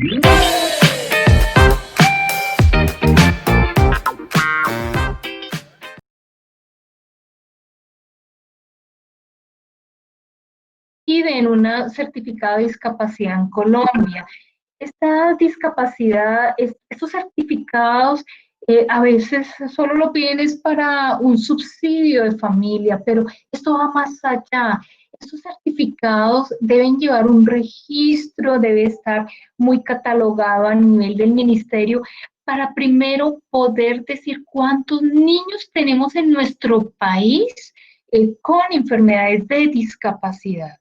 Piden una certificado de discapacidad en Colombia. Esta discapacidad, estos certificados a veces solo lo piden es para un subsidio de familia, pero esto va más allá. Estos certificados deben llevar un registro, debe estar muy catalogado a nivel del ministerio para primero poder decir cuántos niños tenemos en nuestro país con enfermedades de discapacidad.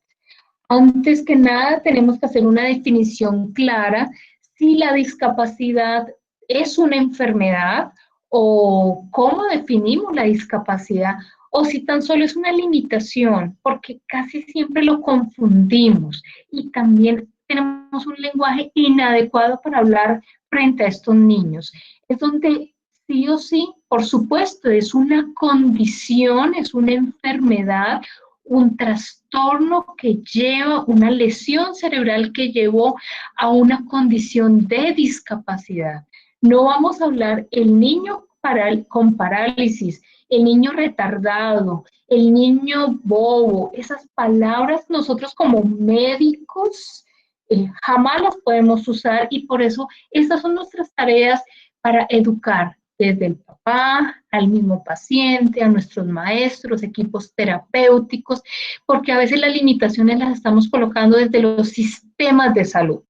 Antes que nada, tenemos que hacer una definición clara si la discapacidad es una enfermedad o cómo definimos la discapacidad o si tan solo es una limitación, porque casi siempre lo confundimos y también tenemos un lenguaje inadecuado para hablar frente a estos niños. Es donde sí o sí, por supuesto, es una condición, es una enfermedad, un trastorno que lleva, una lesión cerebral que llevó a una condición de discapacidad. No vamos a hablar el niño con parálisis, el niño retardado, el niño bobo, esas palabras nosotros como médicos jamás las podemos usar y por eso estas son nuestras tareas para educar desde el papá, al mismo paciente, a nuestros maestros, equipos terapéuticos, porque a veces las limitaciones las estamos colocando desde los sistemas de salud.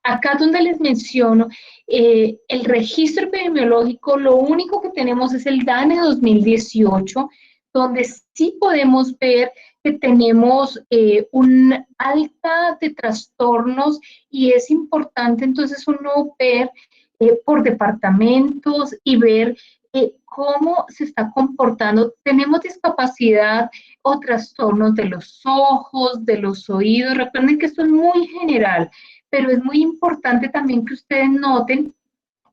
Acá donde les menciono, el registro epidemiológico, lo único que tenemos es el DANE 2018, donde sí podemos ver que tenemos un alta de trastornos y es importante entonces uno ver por departamentos y ver cómo se está comportando. Tenemos discapacidad o trastornos de los ojos, de los oídos. Recuerden que esto es muy general, pero es muy importante también que ustedes noten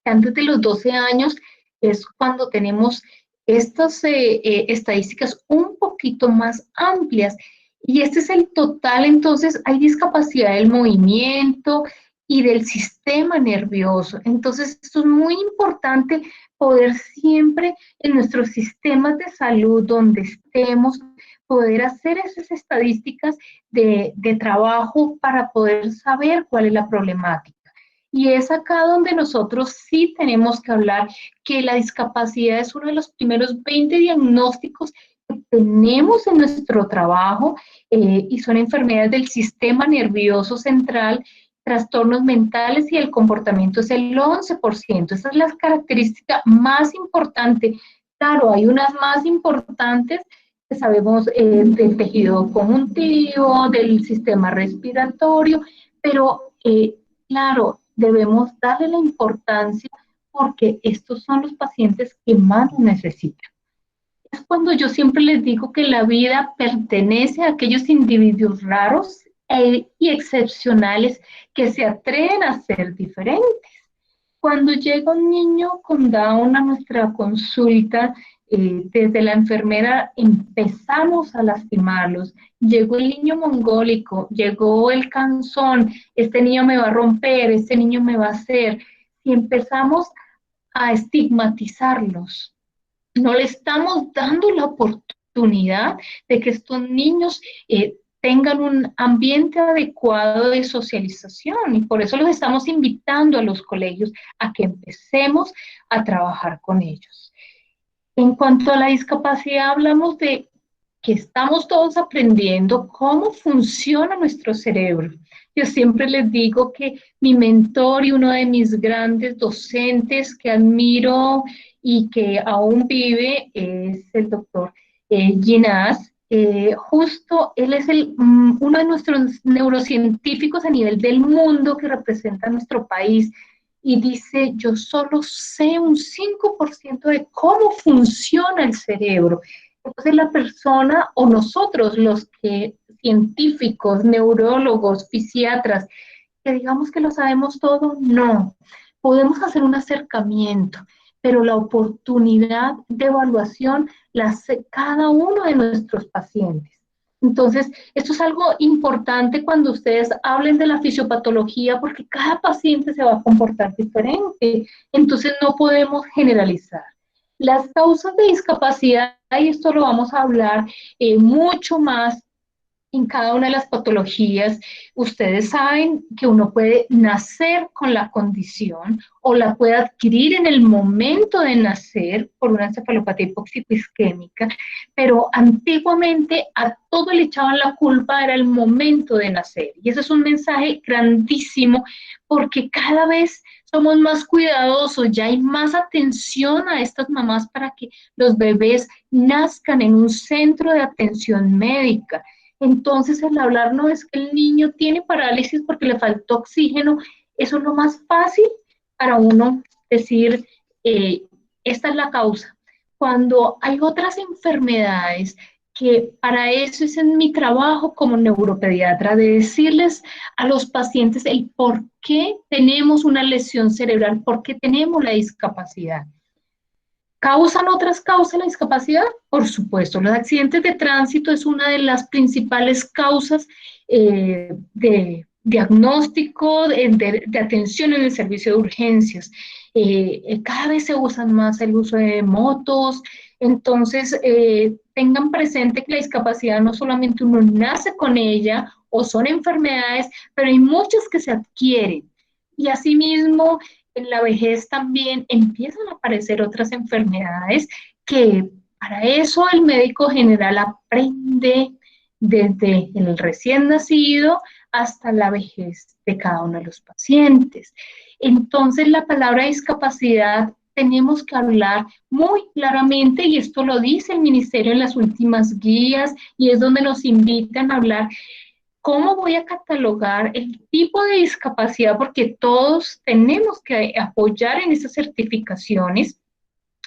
que antes de los 12 años es cuando tenemos estas estadísticas un poquito más amplias. Y este es el total, entonces hay discapacidad del movimiento y del sistema nervioso. Entonces, esto es muy importante poder siempre en nuestros sistemas de salud donde estemos, poder hacer esas estadísticas de trabajo para poder saber cuál es la problemática. Y es acá donde nosotros sí tenemos que hablar que la discapacidad es uno de los primeros 20 diagnósticos que tenemos en nuestro trabajo y son enfermedades del sistema nervioso central, trastornos mentales y el comportamiento es el 11%. Esa es la característica más importante. Claro, hay unas más importantes que sabemos del tejido conjuntivo, del sistema respiratorio, pero claro, debemos darle la importancia porque estos son los pacientes que más lo necesitan. Es cuando yo siempre les digo que la vida pertenece a aquellos individuos raros y excepcionales que se atreven a ser diferentes. Cuando llega un niño con Down a nuestra consulta, desde la enfermera empezamos a lastimarlos. Llegó el niño mongólico, llegó el canzón, este niño me va a romper, este niño me va a hacer. Y empezamos a estigmatizarlos. No le estamos dando la oportunidad de que estos niños tengan un ambiente adecuado de socialización y por eso los estamos invitando a los colegios a que empecemos a trabajar con ellos. En cuanto a la discapacidad, hablamos de que estamos todos aprendiendo cómo funciona nuestro cerebro. Yo siempre les digo que mi mentor y uno de mis grandes docentes que admiro y que aún vive es el doctor Ginás. Justo él es uno de nuestros neurocientíficos a nivel del mundo que representa a nuestro país y dice, yo solo sé un 5% de cómo funciona el cerebro. Entonces la persona o nosotros, los que científicos, neurólogos, fisiatras, que digamos que lo sabemos todo, no. Podemos hacer un acercamiento, pero la oportunidad de evaluación la hace cada uno de nuestros pacientes. Entonces, esto es algo importante cuando ustedes hablen de la fisiopatología, porque cada paciente se va a comportar diferente. Entonces, no podemos generalizar. Las causas de discapacidad, y esto lo vamos a hablar mucho más en cada una de las patologías. Ustedes saben que uno puede nacer con la condición o la puede adquirir en el momento de nacer por una encefalopatía hipóxico-isquémica, pero antiguamente a todo le echaban la culpa, era el momento de nacer. Y ese es un mensaje grandísimo porque cada vez somos más cuidadosos, ya hay más atención a estas mamás para que los bebés nazcan en un centro de atención médica. Entonces, el hablar no es que el niño tiene parálisis porque le faltó oxígeno, eso es lo más fácil para uno decir, eh, esta es la causa. Cuando hay otras enfermedades, que para eso es en mi trabajo como neuropediatra, de decirles a los pacientes el por qué tenemos una lesión cerebral, por qué tenemos la discapacidad. ¿Causan otras causas la discapacidad? Por supuesto, los accidentes de tránsito es una de las principales causas de diagnóstico, de atención en el servicio de urgencias. Cada vez se usan más el uso de motos, entonces tengan presente que la discapacidad no solamente uno nace con ella o son enfermedades, pero hay muchas que se adquieren. Y asimismo, en la vejez también empiezan a aparecer otras enfermedades que para eso el médico general aprende desde el recién nacido hasta la vejez de cada uno de los pacientes. Entonces, la palabra discapacidad tenemos que hablar muy claramente, y esto lo dice el Ministerio en las últimas guías, y es donde nos invitan a hablar. ¿Cómo voy a catalogar el tipo de discapacidad? Porque todos tenemos que apoyar en esas certificaciones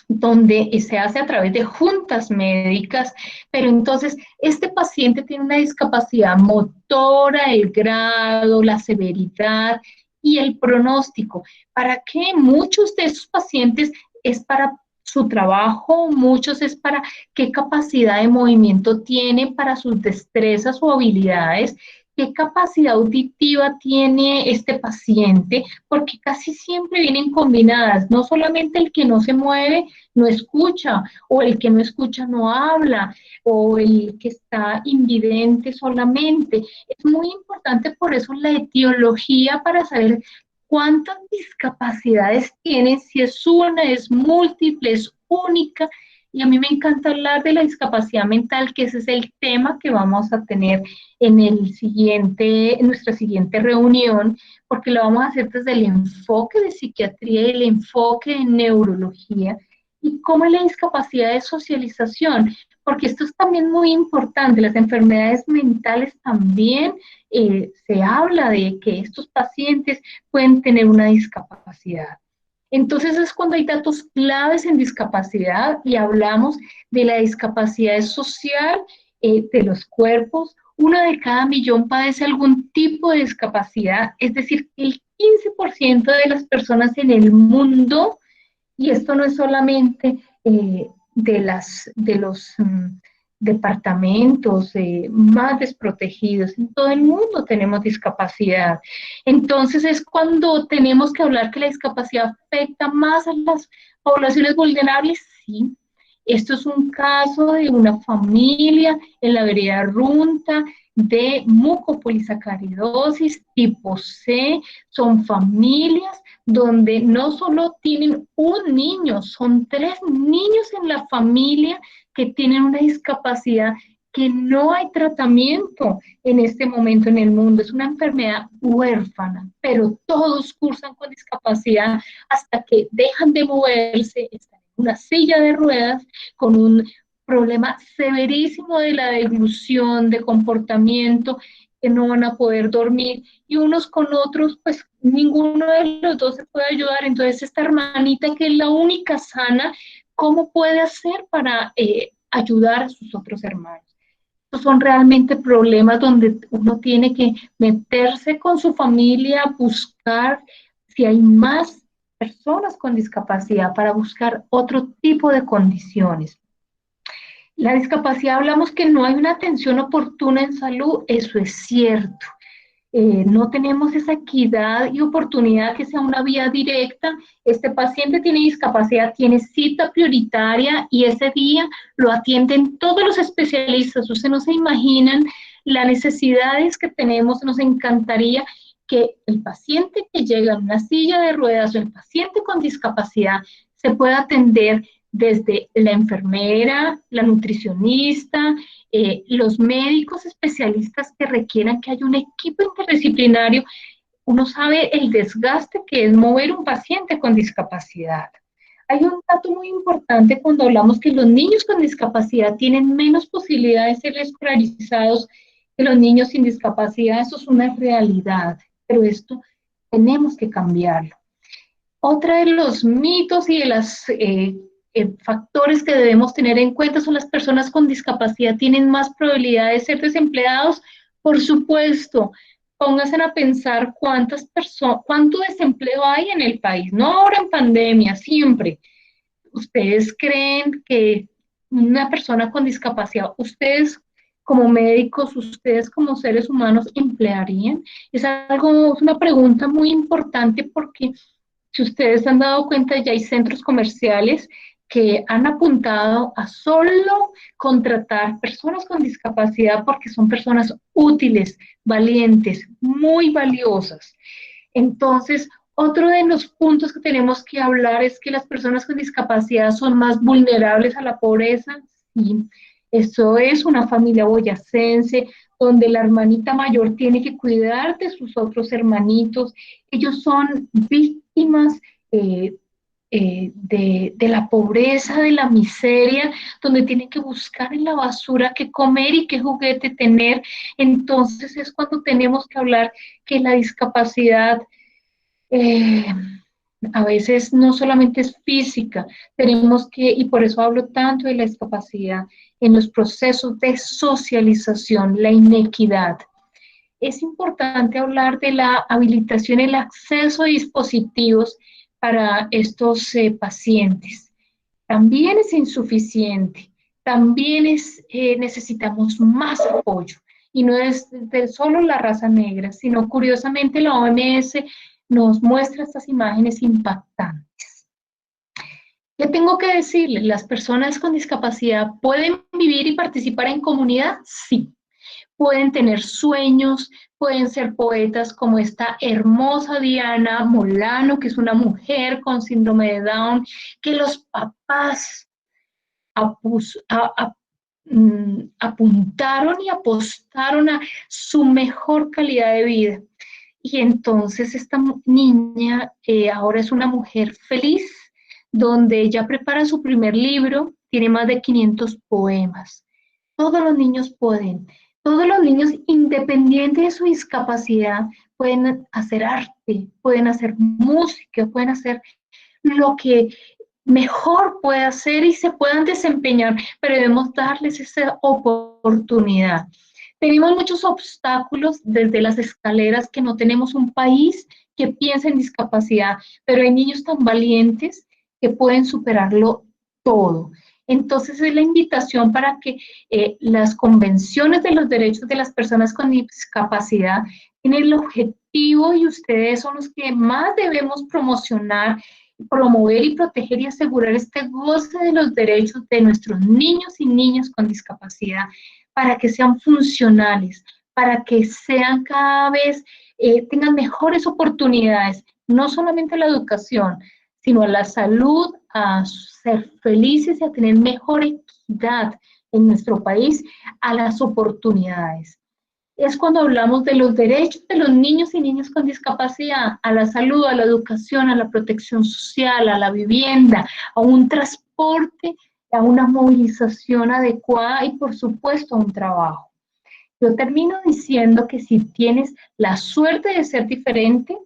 donde se hace a través de juntas médicas, pero entonces este paciente tiene una discapacidad motora, el grado, la severidad y el pronóstico. ¿Para qué? Muchos de esos pacientes es para su trabajo, muchos es para qué capacidad de movimiento tiene, para sus destrezas o habilidades, qué capacidad auditiva tiene este paciente, porque casi siempre vienen combinadas, no solamente el que no se mueve, no escucha, o el que no escucha no habla, o el que está invidente solamente. Es muy importante por eso la etiología para saber cuántas discapacidades tienen, si es una, es múltiple, es única. Y a mí me encanta hablar de la discapacidad mental, que ese es el tema que vamos a tener en nuestra siguiente reunión, porque lo vamos a hacer desde el enfoque de psiquiatría y el enfoque de neurología, y cómo es la discapacidad de socialización, porque esto es también muy importante. Las enfermedades mentales también se habla de que estos pacientes pueden tener una discapacidad. Entonces es cuando hay datos claves en discapacidad y hablamos de la discapacidad social de los cuerpos. Uno de cada millón padece algún tipo de discapacidad, es decir, el 15% de las personas en el mundo, y esto no es solamente de los departamentos más desprotegidos, en todo el mundo tenemos discapacidad. Entonces es cuando tenemos que hablar que la discapacidad afecta más a las poblaciones vulnerables, sí. Esto es un caso de una familia en la vereda Runta de mucopolisacaridosis tipo C. Son familias donde no solo tienen un niño, son 3 niños en la familia que tienen una discapacidad, que no hay tratamiento en este momento en el mundo. Es una enfermedad huérfana, pero todos cursan con discapacidad hasta que dejan de moverse, están en una silla de ruedas con un problema severísimo de la deglución, de comportamiento, que no van a poder dormir, y unos con otros, pues ninguno de los dos se puede ayudar. Entonces esta hermanita, que es la única sana, ¿cómo puede hacer para ayudar a sus otros hermanos? Estos son realmente problemas donde uno tiene que meterse con su familia, buscar si hay más personas con discapacidad para buscar otro tipo de condiciones. La discapacidad, hablamos que no hay una atención oportuna en salud, eso es cierto. No tenemos esa equidad y oportunidad que sea una vía directa. Este paciente tiene discapacidad, tiene cita prioritaria y ese día lo atienden todos los especialistas. Ustedes no se imaginan las necesidades que tenemos. Nos encantaría que el paciente que llega en una silla de ruedas o el paciente con discapacidad se pueda atender desde la enfermera, la nutricionista, los médicos especialistas que requieran que haya un equipo interdisciplinario. Uno sabe el desgaste que es mover un paciente con discapacidad. Hay un dato muy importante cuando hablamos que los niños con discapacidad tienen menos posibilidades de ser escolarizados que los niños sin discapacidad. Eso es una realidad, pero esto tenemos que cambiarlo. Otra de los mitos y de los factores que debemos tener en cuenta son las personas con discapacidad tienen más probabilidad de ser desempleados. Por supuesto, pónganse a pensar cuánto desempleo hay en el país, no ahora en pandemia, siempre. ¿Ustedes creen que una persona con discapacidad, ustedes como médicos, ustedes como seres humanos, emplearían? Es una pregunta muy importante porque si ustedes se han dado cuenta, ya hay centros comerciales que han apuntado a solo contratar personas con discapacidad porque son personas útiles, valientes, muy valiosas. Entonces, otro de los puntos que tenemos que hablar es que las personas con discapacidad son más vulnerables a la pobreza. Sí, eso es una familia boyacense donde la hermanita mayor tiene que cuidar de sus otros hermanitos. Ellos son víctimas de la pobreza, de la miseria, donde tienen que buscar en la basura qué comer y qué juguete tener. Entonces es cuando tenemos que hablar que la discapacidad eh, a veces no solamente es física, tenemos que, y por eso hablo tanto de la discapacidad, en los procesos de socialización, la inequidad. Es importante hablar de la habilitación y el acceso a dispositivos para estos pacientes. También es insuficiente, también necesitamos más apoyo. Y no es de solo la raza negra, sino curiosamente la OMS nos muestra estas imágenes impactantes. ¿Qué tengo que decirles? ¿Las personas con discapacidad pueden vivir y participar en comunidad? Sí. Pueden tener sueños, pueden ser poetas como esta hermosa Diana Molano, que es una mujer con síndrome de Down, que los papás apuntaron y apostaron a su mejor calidad de vida. Y entonces esta niña ahora es una mujer feliz, donde ella prepara su primer libro, tiene más de 500 poemas. Todos los niños pueden, todos los niños, independiente de su discapacidad, pueden hacer arte, pueden hacer música, pueden hacer lo que mejor puede hacer y se puedan desempeñar, pero debemos darles esa oportunidad. Tenemos muchos obstáculos desde las escaleras, que no tenemos un país que piense en discapacidad, pero hay niños tan valientes que pueden superarlo todo. Entonces es la invitación para que las convenciones de los derechos de las personas con discapacidad tienen el objetivo, y ustedes son los que más debemos promover y proteger y asegurar este goce de los derechos de nuestros niños y niñas con discapacidad, para que sean funcionales, para que sean cada vez, tengan mejores oportunidades, no solamente a la educación, sino a la salud, a ser felices y a tener mejor equidad en nuestro país, a las oportunidades. Es cuando hablamos de los derechos de los niños y niñas con discapacidad, a la salud, a la educación, a la protección social, a la vivienda, a un transporte, a una movilización adecuada y por supuesto a un trabajo. Yo termino diciendo que si tienes la suerte de ser diferente,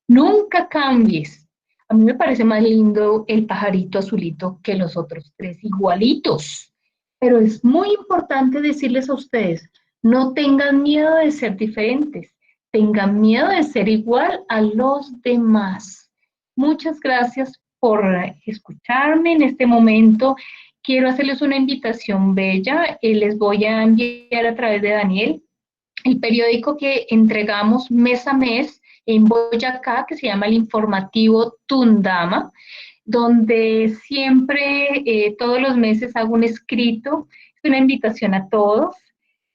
nunca cambies. A mí me parece más lindo el pajarito azulito que los otros tres igualitos. Pero es muy importante decirles a ustedes, no tengan miedo de ser diferentes, tengan miedo de ser igual a los demás. Muchas gracias por escucharme en este momento quiero hacerles una invitación bella. Les voy a enviar a través de Daniel el periódico que entregamos mes a mes en Boyacá, que se llama el informativo Tundama, donde siempre, todos los meses hago un escrito. Es una invitación a todos.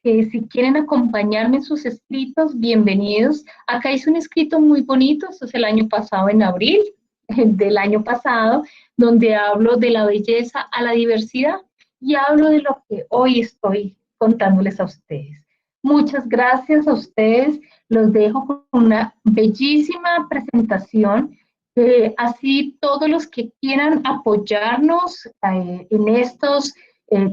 Si quieren acompañarme en sus escritos, bienvenidos. Acá hice un escrito muy bonito, esto es el año pasado, en abril del año pasado, donde hablo de la belleza a la diversidad y hablo de lo que hoy estoy contándoles a ustedes. Muchas gracias a ustedes. Los dejo con una bellísima presentación. Así todos los que quieran apoyarnos en estos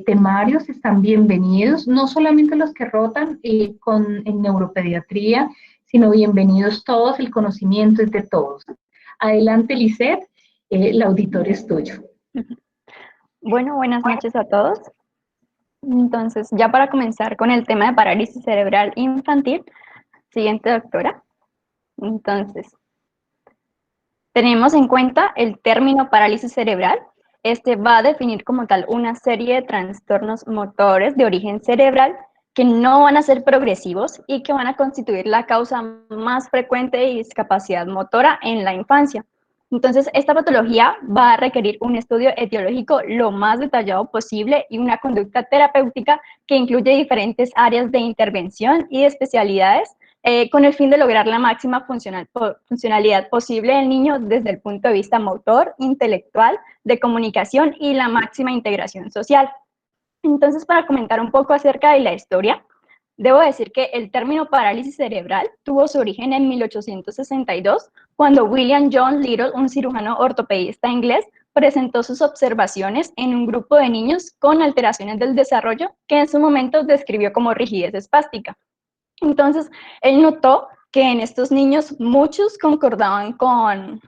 temarios están bienvenidos, no solamente los que rotan en neuropediatría, sino bienvenidos todos, el conocimiento es de todos. Adelante, Lisette, el auditorio es tuyo. Bueno, buenas noches a todos. Entonces, ya para comenzar con el tema de parálisis cerebral infantil, siguiente doctora. Entonces, tenemos en cuenta el término parálisis cerebral. Este va a definir como tal una serie de trastornos motores de origen cerebral que no van a ser progresivos y que van a constituir la causa más frecuente de discapacidad motora en la infancia. Entonces, esta patología va a requerir un estudio etiológico lo más detallado posible y una conducta terapéutica que incluye diferentes áreas de intervención y de especialidades con el fin de lograr la máxima funcionalidad posible del niño desde el punto de vista motor, intelectual, de comunicación y la máxima integración social. Entonces, para comentar un poco acerca de la historia, debo decir que el término parálisis cerebral tuvo su origen en 1862, cuando William John Little, un cirujano ortopedista inglés, presentó sus observaciones en un grupo de niños con alteraciones del desarrollo que en su momento describió como rigidez espástica. Entonces, él notó que en estos niños muchos concordaban con,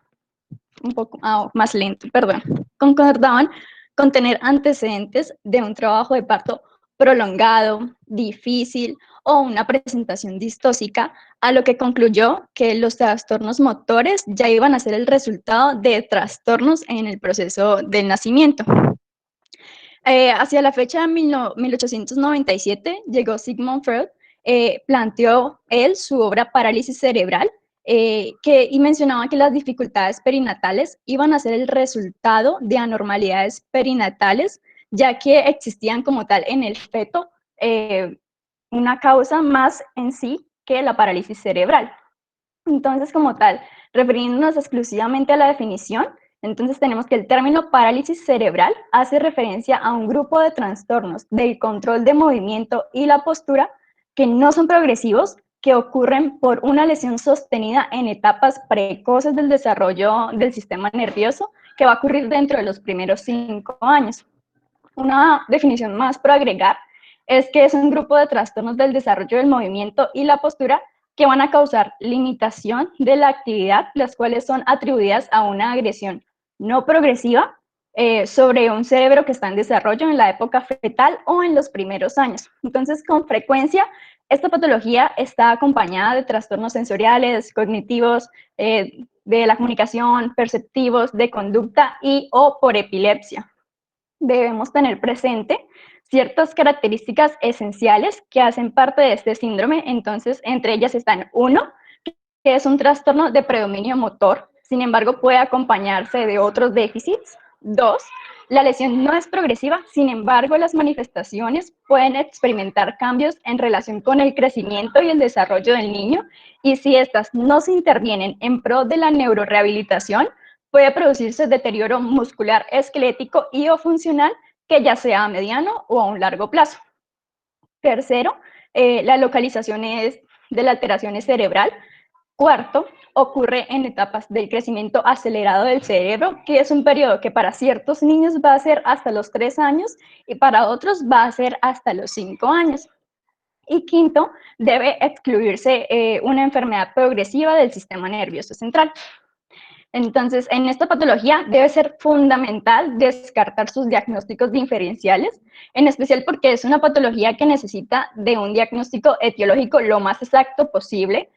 un poco más lento, perdón, concordaban con tener antecedentes de un trabajo de parto prolongado, difícil o una presentación distóxica, a lo que concluyó que los trastornos motores ya iban a ser el resultado de trastornos en el proceso del nacimiento. Hacia la fecha de 1897 llegó Sigmund Freud, planteó él su obra Parálisis Cerebral, y mencionaba que las dificultades perinatales iban a ser el resultado de anormalidades perinatales, ya que existían como tal en el feto una causa más en sí que la parálisis cerebral. Entonces, como tal, refiriéndonos exclusivamente a la definición, entonces tenemos que el término parálisis cerebral hace referencia a un grupo de trastornos del control de movimiento y la postura que no son progresivos, que ocurren por una lesión sostenida en etapas precoces del desarrollo del sistema nervioso, que va a ocurrir dentro de los primeros 5 años. Una definición más por agregar es que es un grupo de trastornos del desarrollo del movimiento y la postura que van a causar limitación de la actividad, las cuales son atribuidas a una agresión no progresiva sobre un cerebro que está en desarrollo en la época fetal o en los primeros años. Entonces, con frecuencia, esta patología está acompañada de trastornos sensoriales, cognitivos, de la comunicación, perceptivos, de conducta y o por epilepsia. Debemos tener presente ciertas características esenciales que hacen parte de este síndrome. Entonces, entre ellas están 1, que es un trastorno de predominio motor, sin embargo, puede acompañarse de otros déficits. 2, la lesión no es progresiva, sin embargo, las manifestaciones pueden experimentar cambios en relación con el crecimiento y el desarrollo del niño, y si estas no se intervienen en pro de la neurorehabilitación, puede producirse deterioro muscular, esquelético y o funcional, que ya sea a mediano o a un largo plazo. Tercero, la localización de la alteración es cerebral. Cuarto, ocurre en etapas del crecimiento acelerado del cerebro, que es un periodo que para ciertos niños va a ser hasta los 3 años y para otros va a ser hasta los 5 años. Y quinto, debe excluirse una enfermedad progresiva del sistema nervioso central. Entonces, en esta patología debe ser fundamental descartar sus diagnósticos diferenciales, en especial porque es una patología que necesita de un diagnóstico etiológico lo más exacto posible,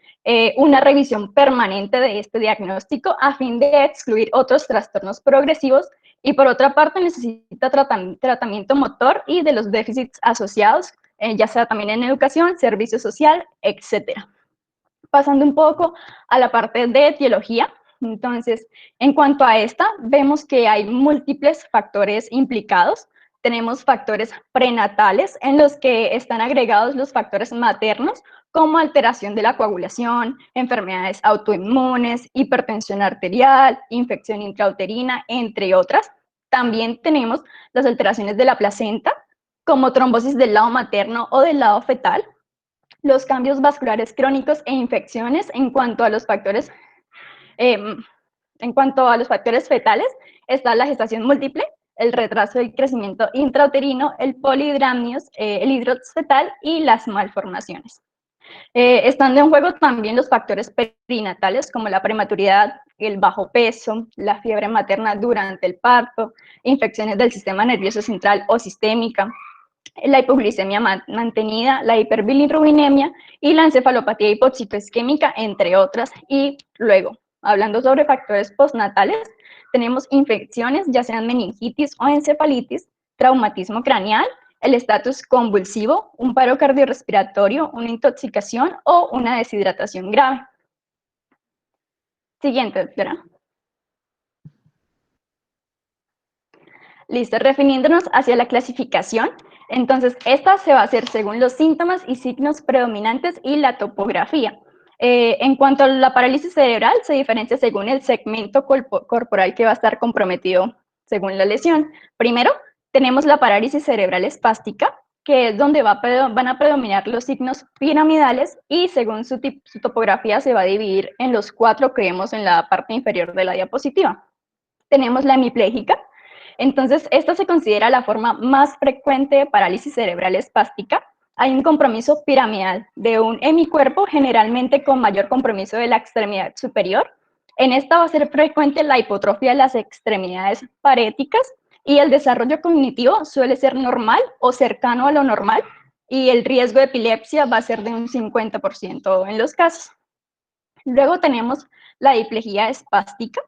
una revisión permanente de este diagnóstico a fin de excluir otros trastornos progresivos y por otra parte necesita tratamiento motor y de los déficits asociados, ya sea también en educación, servicio social, etcétera. Pasando un poco a la parte de etiología, entonces, en cuanto a esta, vemos que hay múltiples factores implicados. Tenemos factores prenatales en los que están agregados los factores maternos, como alteración de la coagulación, enfermedades autoinmunes, hipertensión arterial, infección intrauterina, entre otras. También tenemos las alteraciones de la placenta, como trombosis del lado materno o del lado fetal, los cambios vasculares crónicos e infecciones en cuanto a los factores fetales, está la gestación múltiple, el retraso del crecimiento intrauterino, el polihidramnios, el hidrox fetal y las malformaciones. Estando en juego también los factores perinatales como la prematuridad, el bajo peso, la fiebre materna durante el parto, infecciones del sistema nervioso central o sistémica, la hipoglicemia mantenida, la hiperbilirrubinemia y la encefalopatía hipocitoisquémica, entre otras. Y luego, hablando sobre factores postnatales, tenemos infecciones, ya sean meningitis o encefalitis, traumatismo craneal, el estatus convulsivo, un paro cardiorrespiratorio, una intoxicación o una deshidratación grave. Siguiente, doctora. Listo, refiriéndonos hacia la clasificación, entonces esta se va a hacer según los síntomas y signos predominantes y la topografía. En cuanto a la parálisis cerebral, se diferencia según el segmento corporal que va a estar comprometido según la lesión. Primero, tenemos la parálisis cerebral espástica, que es donde van a predominar los signos piramidales y según su topografía se va a dividir en los 4 que vemos en la parte inferior de la diapositiva. Tenemos la hemipléjica. Entonces, esta se considera la forma más frecuente de parálisis cerebral espástica. Hay un compromiso piramidal de un hemicuerpo, generalmente con mayor compromiso de la extremidad superior. En esta va a ser frecuente la hipotrofia de las extremidades paréticas y el desarrollo cognitivo suele ser normal o cercano a lo normal y el riesgo de epilepsia va a ser de un 50% en los casos. Luego tenemos la diplejía espástica.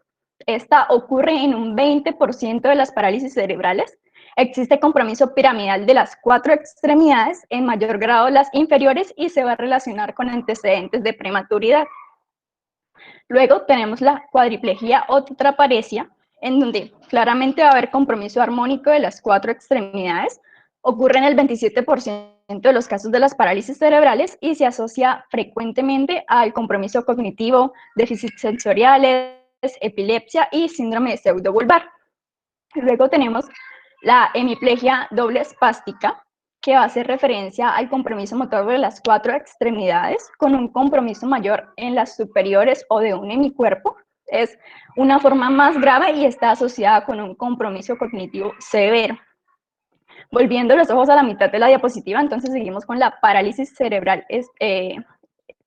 Esta ocurre en un 20% de las parálisis cerebrales. Existe compromiso piramidal de las 4 extremidades, en mayor grado las inferiores, y se va a relacionar con antecedentes de prematuridad. Luego tenemos la cuadriplejía o tetraparesia, en donde claramente va a haber compromiso armónico de las 4 extremidades. Ocurre en el 27% de los casos de las parálisis cerebrales y se asocia frecuentemente al compromiso cognitivo, déficits sensoriales, epilepsia y síndrome de pseudobulbar. Luego tenemos la hemiplegia doble espástica, que va a hacer referencia al compromiso motor de las 4 extremidades, con un compromiso mayor en las superiores o de un hemicuerpo. Es una forma más grave y está asociada con un compromiso cognitivo severo. Volviendo los ojos a la mitad de la diapositiva, entonces seguimos con la parálisis cerebral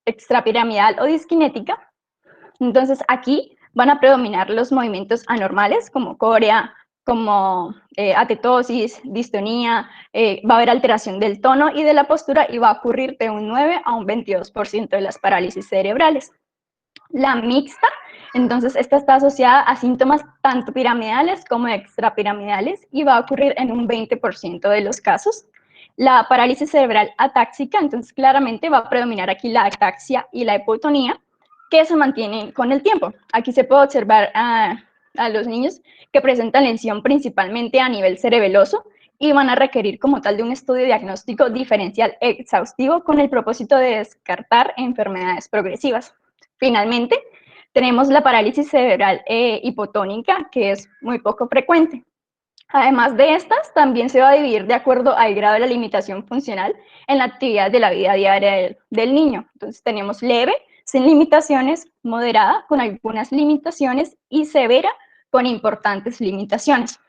extrapiramidal o disquinética. Entonces aquí van a predominar los movimientos anormales como corea, como atetosis, distonía, va a haber alteración del tono y de la postura y va a ocurrir de un 9 a un 22% de las parálisis cerebrales. La mixta, entonces esta está asociada a síntomas tanto piramidales como extrapiramidales y va a ocurrir en un 20% de los casos. La parálisis cerebral atáxica, entonces claramente va a predominar aquí la ataxia y la hipotonía, que se mantienen con el tiempo. Aquí se puede observar a los niños que presentan lesión principalmente a nivel cerebeloso y van a requerir como tal de un estudio diagnóstico diferencial exhaustivo con el propósito de descartar enfermedades progresivas. Finalmente, tenemos la parálisis cerebral hipotónica, que es muy poco frecuente. Además de estas, también se va a dividir de acuerdo al grado de la limitación funcional en la actividad de la vida diaria del niño. Entonces tenemos leve, sin limitaciones, moderada, con algunas limitaciones, y severa, con importantes limitaciones.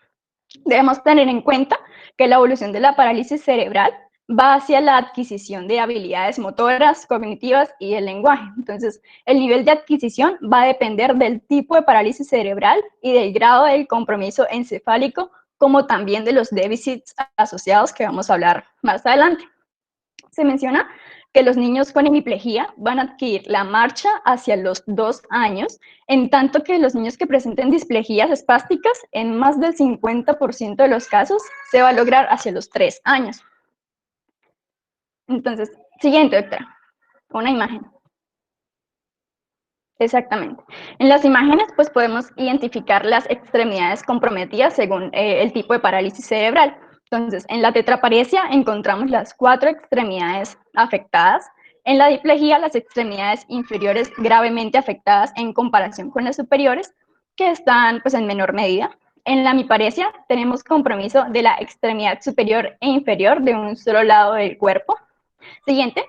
Debemos tener en cuenta que la evolución de la parálisis cerebral va hacia la adquisición de habilidades motoras, cognitivas y del lenguaje. Entonces, el nivel de adquisición va a depender del tipo de parálisis cerebral y del grado del compromiso encefálico, como también de los déficits asociados que vamos a hablar más adelante. Se menciona que los niños con hemiplegia van a adquirir la marcha hacia los 2 años, en tanto que los niños que presenten displejías espásticas, en más del 50% de los casos, se va a lograr hacia los 3 años. Entonces, siguiente, doctora, una imagen. Exactamente. En las imágenes, pues podemos identificar las extremidades comprometidas según el tipo de parálisis cerebral. Entonces, en la tetraparesia encontramos las 4 extremidades afectadas. En la diplejía, las extremidades inferiores gravemente afectadas en comparación con las superiores, que están pues en menor medida. En la hemiparesia tenemos compromiso de la extremidad superior e inferior de un solo lado del cuerpo. Siguiente.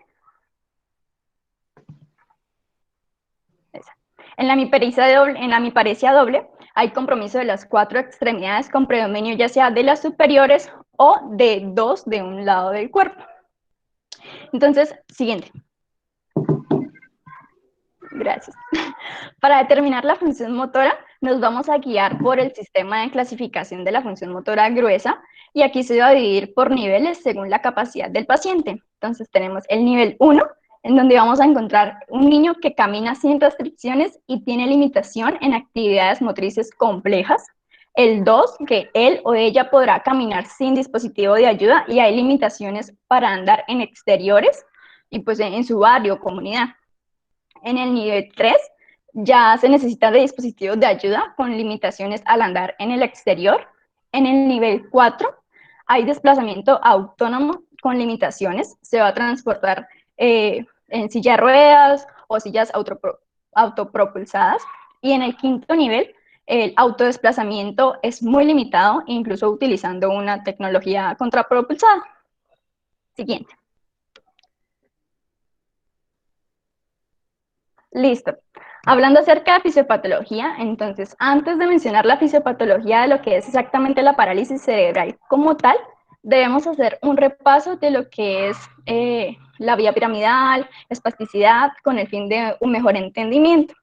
En la hemiparesia doble hay compromiso de las 4 extremidades con predominio ya sea de las superiores o de 2 de un lado del cuerpo. Entonces, siguiente. Gracias. Para determinar la función motora, nos vamos a guiar por el sistema de clasificación de la función motora gruesa, y aquí se va a dividir por niveles según la capacidad del paciente. Entonces tenemos el nivel 1, en donde vamos a encontrar un niño que camina sin restricciones y tiene limitación en actividades motrices complejas. El 2, que él o ella podrá caminar sin dispositivo de ayuda y hay limitaciones para andar en exteriores y pues en su barrio o comunidad. En el nivel 3 ya se necesita de dispositivos de ayuda con limitaciones al andar en el exterior. En el nivel 4 hay desplazamiento autónomo con limitaciones, se va a transportar en silla de ruedas o sillas autopropulsadas. Y en el 5.º nivel, el autodesplazamiento es muy limitado, incluso utilizando una tecnología contrapropulsada. Siguiente. Listo. Hablando acerca de fisiopatología, entonces, antes de mencionar la fisiopatología de lo que es exactamente la parálisis cerebral como tal, debemos hacer un repaso de lo que es la vía piramidal, espasticidad, con el fin de un mejor entendimiento.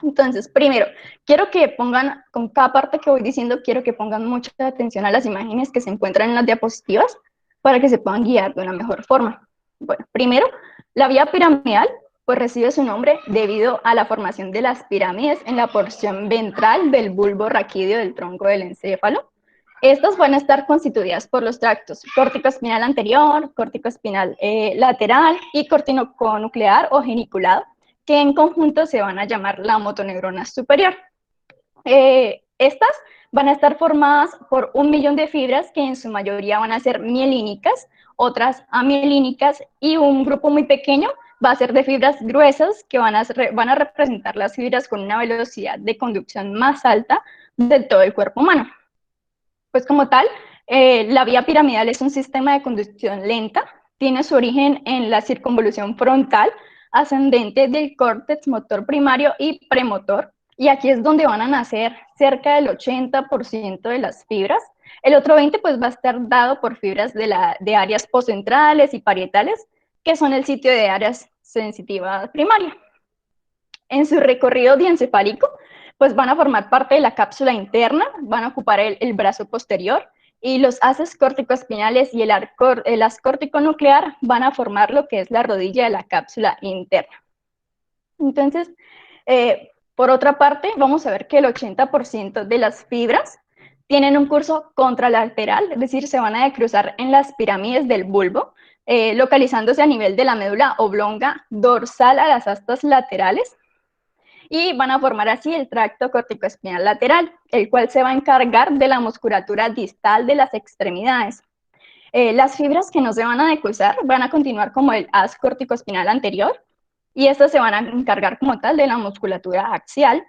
Entonces, primero, quiero que pongan, con cada parte que voy diciendo, quiero que pongan mucha atención a las imágenes que se encuentran en las diapositivas para que se puedan guiar de una mejor forma. Bueno, primero, la vía piramidal pues recibe su nombre debido a la formación de las pirámides en la porción ventral del bulbo raquídeo del tronco del encéfalo. Estas van a estar constituidas por los tractos córtico espinal anterior, córtico espinal lateral y cortico nuclear o geniculado, que en conjunto se van a llamar la motoneurona superior. Estas van a estar formadas por 1 millón de fibras que en su mayoría van a ser mielínicas, otras amielínicas, y un grupo muy pequeño va a ser de fibras gruesas que van a representar las fibras con una velocidad de conducción más alta de todo el cuerpo humano. Pues como tal, la vía piramidal es un sistema de conducción lenta, tiene su origen en la circunvolución frontal ascendente del córtex motor primario y premotor, y aquí es donde van a nacer cerca del 80% de las fibras. El otro 20% pues va a estar dado por fibras de áreas postcentrales y parietales, que son el sitio de áreas sensitivas primaria. En su recorrido diencefálico, pues van a formar parte de la cápsula interna, van a ocupar el brazo posterior, y los haces córtico-espinales y el haz córtico-nuclear van a formar lo que es la rodilla de la cápsula interna. Entonces, por otra parte, vamos a ver que el 80% de las fibras tienen un curso contralateral, es decir, se van a cruzar en las pirámides del bulbo, localizándose a nivel de la médula oblonga dorsal a las astas laterales, y van a formar así el tracto corticoespinal lateral, el cual se va a encargar de la musculatura distal de las extremidades. Las fibras que no se van a decruzar van a continuar como el haz corticoespinal anterior, y estas se van a encargar como tal de la musculatura axial,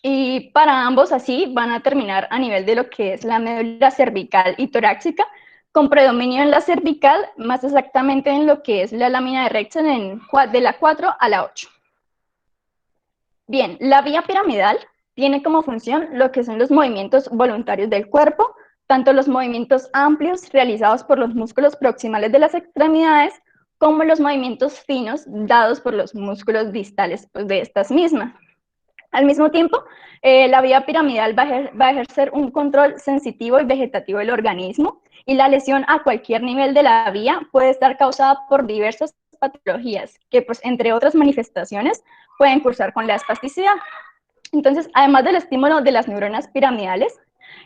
y para ambos así van a terminar a nivel de lo que es la médula cervical y torácica, con predominio en la cervical, más exactamente en lo que es la lámina de Rexen de la 4 a la 8. Bien, la vía piramidal tiene como función lo que son los movimientos voluntarios del cuerpo, tanto los movimientos amplios realizados por los músculos proximales de las extremidades, como los movimientos finos dados por los músculos distales pues, de estas mismas. Al mismo tiempo, la vía piramidal va a ejercer un control sensitivo y vegetativo del organismo, y la lesión a cualquier nivel de la vía puede estar causada por diversas patologías que, pues, entre otras manifestaciones, pueden cursar con la espasticidad. Entonces, además del estímulo de las neuronas piramidales,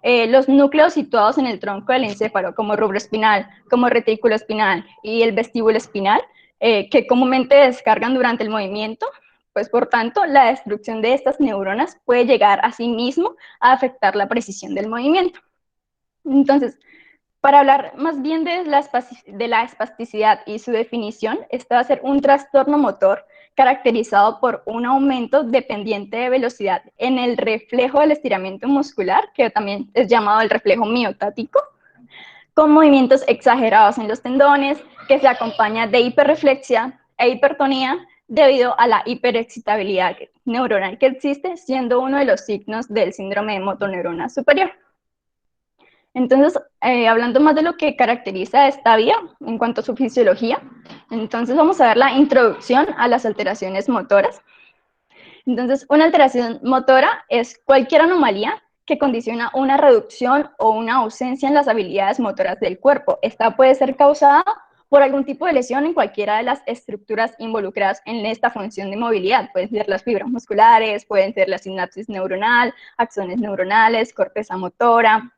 los núcleos situados en el tronco del encéfalo, como rubro espinal, como retículo espinal y el vestíbulo espinal, que comúnmente descargan durante el movimiento, pues por tanto, la destrucción de estas neuronas puede llegar a sí mismo a afectar la precisión del movimiento. Entonces, para hablar más bien de la espasticidad y su definición, este va a ser un trastorno motor caracterizado por un aumento dependiente de velocidad en el reflejo del estiramiento muscular, que también es llamado el reflejo miotático, con movimientos exagerados en los tendones, que se acompaña de hiperreflexia e hipertonía debido a la hiperexcitabilidad neuronal que existe, siendo uno de los signos del síndrome de motoneurona superior. Entonces, hablando más de lo que caracteriza esta vía en cuanto a su fisiología, entonces vamos a ver la introducción a las alteraciones motoras. Entonces, una alteración motora es cualquier anomalía que condiciona una reducción o una ausencia en las habilidades motoras del cuerpo. Esta puede ser causada por algún tipo de lesión en cualquiera de las estructuras involucradas en esta función de movilidad. Pueden ser las fibras musculares, pueden ser la sinapsis neuronal, axones neuronales, corteza motora,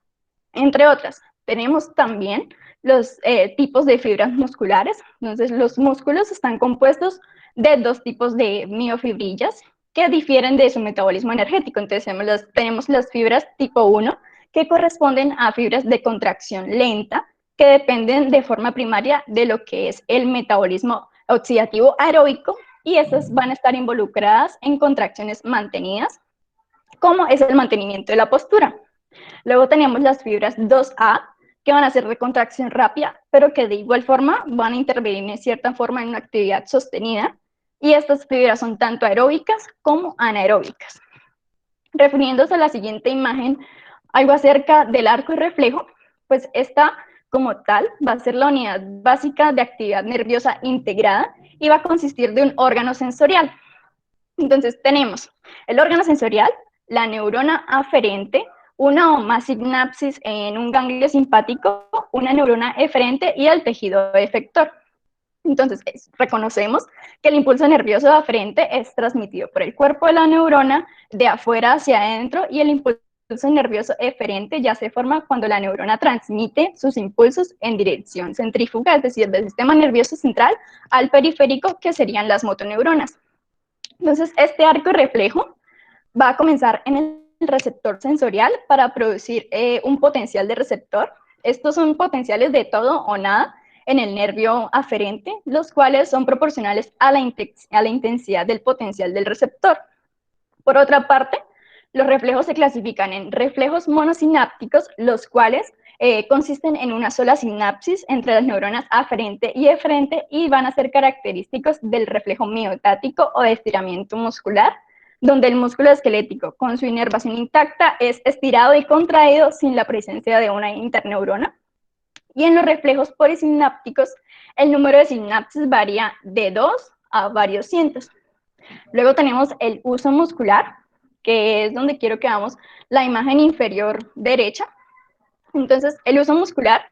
entre otras. Tenemos también los tipos de fibras musculares. Entonces, los músculos están compuestos de dos tipos de miofibrillas que difieren de su metabolismo energético. Entonces, tenemos las fibras tipo 1, que corresponden a fibras de contracción lenta, que dependen de forma primaria de lo que es el metabolismo oxidativo aeróbico, y esas van a estar involucradas en contracciones mantenidas, como es el mantenimiento de la postura. Luego tenemos las fibras 2A, que van a ser de contracción rápida, pero que de igual forma van a intervenir en cierta forma en una actividad sostenida. Y estas fibras son tanto aeróbicas como anaeróbicas. Refiriéndose a la siguiente imagen, algo acerca del arco y reflejo, pues esta como tal va a ser la unidad básica de actividad nerviosa integrada y va a consistir de un órgano sensorial. Entonces tenemos el órgano sensorial, la neurona aferente, una o más sinapsis en un ganglio simpático, una neurona eferente y el tejido efector. Entonces, reconocemos que el impulso nervioso aferente es transmitido por el cuerpo de la neurona de afuera hacia adentro, y el impulso nervioso eferente ya se forma cuando la neurona transmite sus impulsos en dirección centrífuga, es decir, del sistema nervioso central al periférico, que serían las motoneuronas. Entonces, este arco reflejo va a comenzar en el receptor sensorial para producir un potencial de receptor. Estos son potenciales de todo o nada en el nervio aferente, los cuales son proporcionales a la intensidad del potencial del receptor. Por otra parte, los reflejos se clasifican en reflejos monosinápticos, los cuales consisten en una sola sinapsis entre las neuronas aferente y eferente y van a ser característicos del reflejo miotático o de estiramiento muscular, donde el músculo esquelético, con su inervación intacta, es estirado y contraído sin la presencia de una interneurona. Y en los reflejos polisinápticos, el número de sinapsis varía de 2 a varios cientos. Luego tenemos el uso muscular, que es donde quiero que veamos la imagen inferior derecha. Entonces, el uso muscular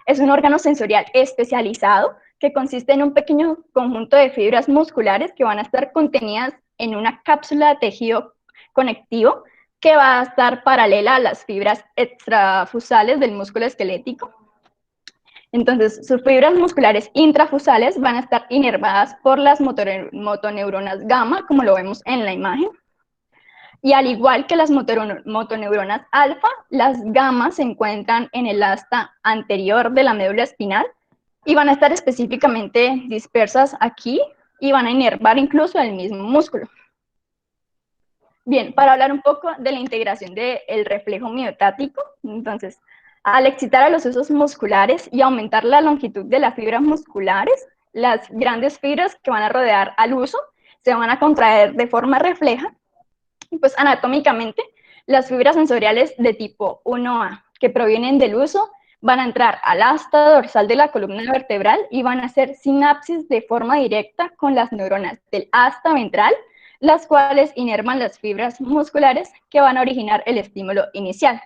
es un órgano sensorial especializado que consiste en un pequeño conjunto de fibras musculares que van a estar contenidas en una cápsula de tejido conectivo que va a estar paralela a las fibras extrafusales del músculo esquelético. Entonces, sus fibras musculares intrafusales van a estar inervadas por las motoneuronas gamma, como lo vemos en la imagen. Y al igual que las motoneuronas alfa, las gamma se encuentran en el asta anterior de la médula espinal y van a estar específicamente dispersas aquí y van a inervar incluso el mismo músculo. Bien, para hablar un poco de la integración del reflejo miotático, entonces, al excitar a los huesos musculares y aumentar la longitud de las fibras musculares, las grandes fibras que van a rodear al huso se van a contraer de forma refleja. Pues anatómicamente, las fibras sensoriales de tipo 1A que provienen del huso van a entrar al asta dorsal de la columna vertebral y van a hacer sinapsis de forma directa con las neuronas del asta ventral, las cuales inervan las fibras musculares que van a originar el estímulo inicial.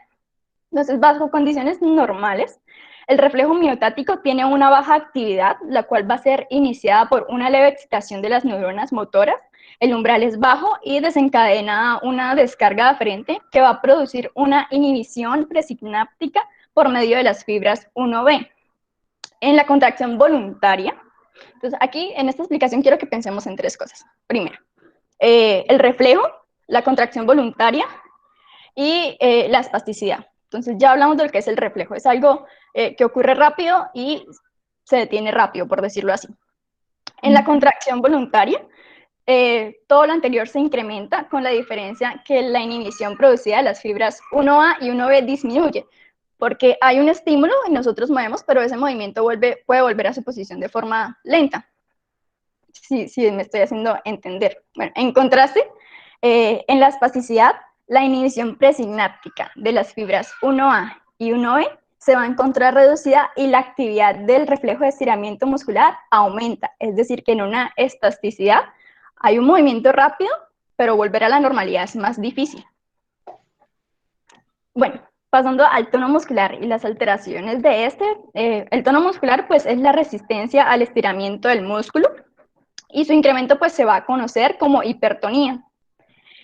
Entonces, bajo condiciones normales, El reflejo miotático tiene una baja actividad, la cual va a ser iniciada por una leve excitación de las neuronas motoras. El umbral es bajo y desencadena una descarga aferente que va a producir una inhibición presináptica por medio de las fibras 1B. En la contracción voluntaria, entonces aquí en esta explicación quiero que pensemos en tres cosas. Primero, el reflejo, la contracción voluntaria y la espasticidad. Entonces ya hablamos de lo que es el reflejo, es algo que ocurre rápido y se detiene rápido, por decirlo así. En la contracción voluntaria, todo lo anterior se incrementa con la diferencia que la inhibición producida de las fibras 1A y 1B disminuye, porque hay un estímulo y nosotros movemos, pero ese movimiento puede volver a su posición de forma lenta. Sí, me estoy haciendo entender. Bueno, en contraste, en la espasticidad, la inhibición presináptica de las fibras 1A y 1B se va a encontrar reducida y la actividad del reflejo de estiramiento muscular aumenta. Es decir, que en una espasticidad hay un movimiento rápido, pero volver a la normalidad es más difícil. Bueno, pasando al tono muscular y las alteraciones de este, el tono muscular pues es la resistencia al estiramiento del músculo y su incremento pues se va a conocer como hipertonía.